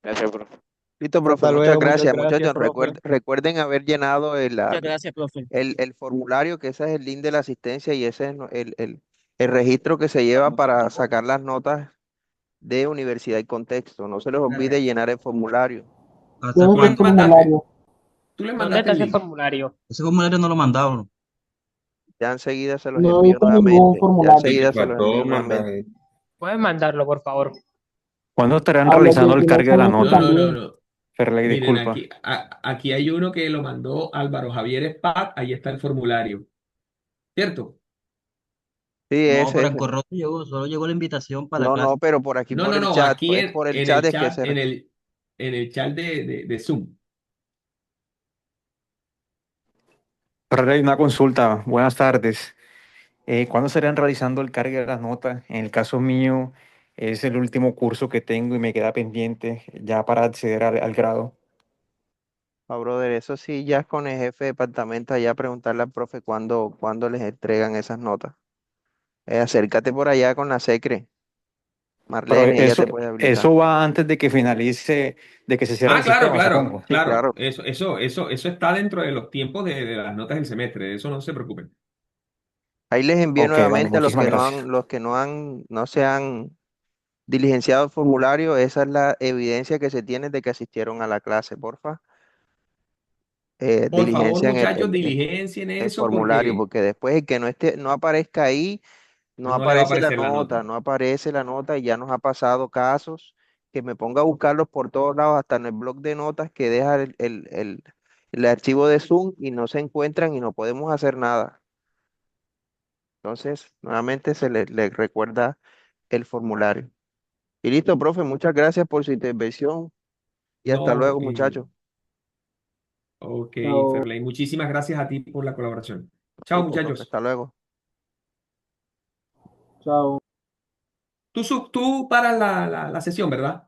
Gracias, profe. Listo, profe, Hasta muchas luego, gracias. muchas gracias, Muchachos, profe. recuerden haber llenado Muchas gracias, profe. el formulario, que ese es el link de la asistencia y ese es el registro que se lleva para sacar las notas de universidad y contexto. No se les olvide llenar el formulario. ¿Hasta ¿Dónde está el ¿Cuándo cuándo? mandaste? formulario? Tú le ¿Dónde mandaste está el ese link. formulario? Ese formulario no lo mandaron. Ya enseguida se los No he envío visto ningún nuevamente. Ya formulario. enseguida se los envío nuevamente. eh. Puedes mandarlo, por favor. ¿Cuándo estarán A los realizando del el cargue de la teléfono ese nota? No. también. Ferley, Miren, disculpa. aquí hay uno que lo mandó Álvaro Javier Espat, ahí está el formulario, ¿cierto? Sí, No, pero en ese. correo llegó, solo llegó la invitación para la No, clase. pero por aquí, No, por no, el no, chat, aquí es por el en chat el es que chat, en el chat de Zoom. Ferley, una consulta. Buenas tardes. ¿Cuándo estarán realizando el cargue de las notas? En el caso mío, es el último curso que tengo y me queda pendiente ya para acceder al grado. brother, eso sí, ya es con el jefe de departamento allá a preguntarle al profe cuándo les entregan esas notas. Acércate por allá con la secre, Pero Marlene, ella te puede habilitar. eso va antes de que finalice, de que se cierre Ah, el claro, sistema, claro, supongo. Sí, claro. claro. Eso está dentro de los tiempos de las notas del semestre, de eso no se preocupen. Ahí les envié Ok, vale, nuevamente a muchísimas gracias. los que no se han diligenciado el formulario, esa es la evidencia que se tiene de que asistieron a la clase, porfa. Por favor, Diligencian muchachos, diligencien el eso formulario, porque porque después el que no aparezca ahí, no no le va a aparece la aparecer la nota, nota. no aparece la nota y ya nos ha pasado casos que me ponga a buscarlos por todos lados, hasta en el blog de notas que deja el archivo de Zoom y no se encuentran y no podemos hacer nada. Entonces, nuevamente le recuerda el formulario. Y listo, profe, muchas gracias por su intervención y hasta No, luego, muchachos. ok, Chao. Ferley, muchísimas gracias a ti por la colaboración. Chao, Listo, profe, muchachos. hasta luego. Chao. Tú para la sesión, ¿verdad?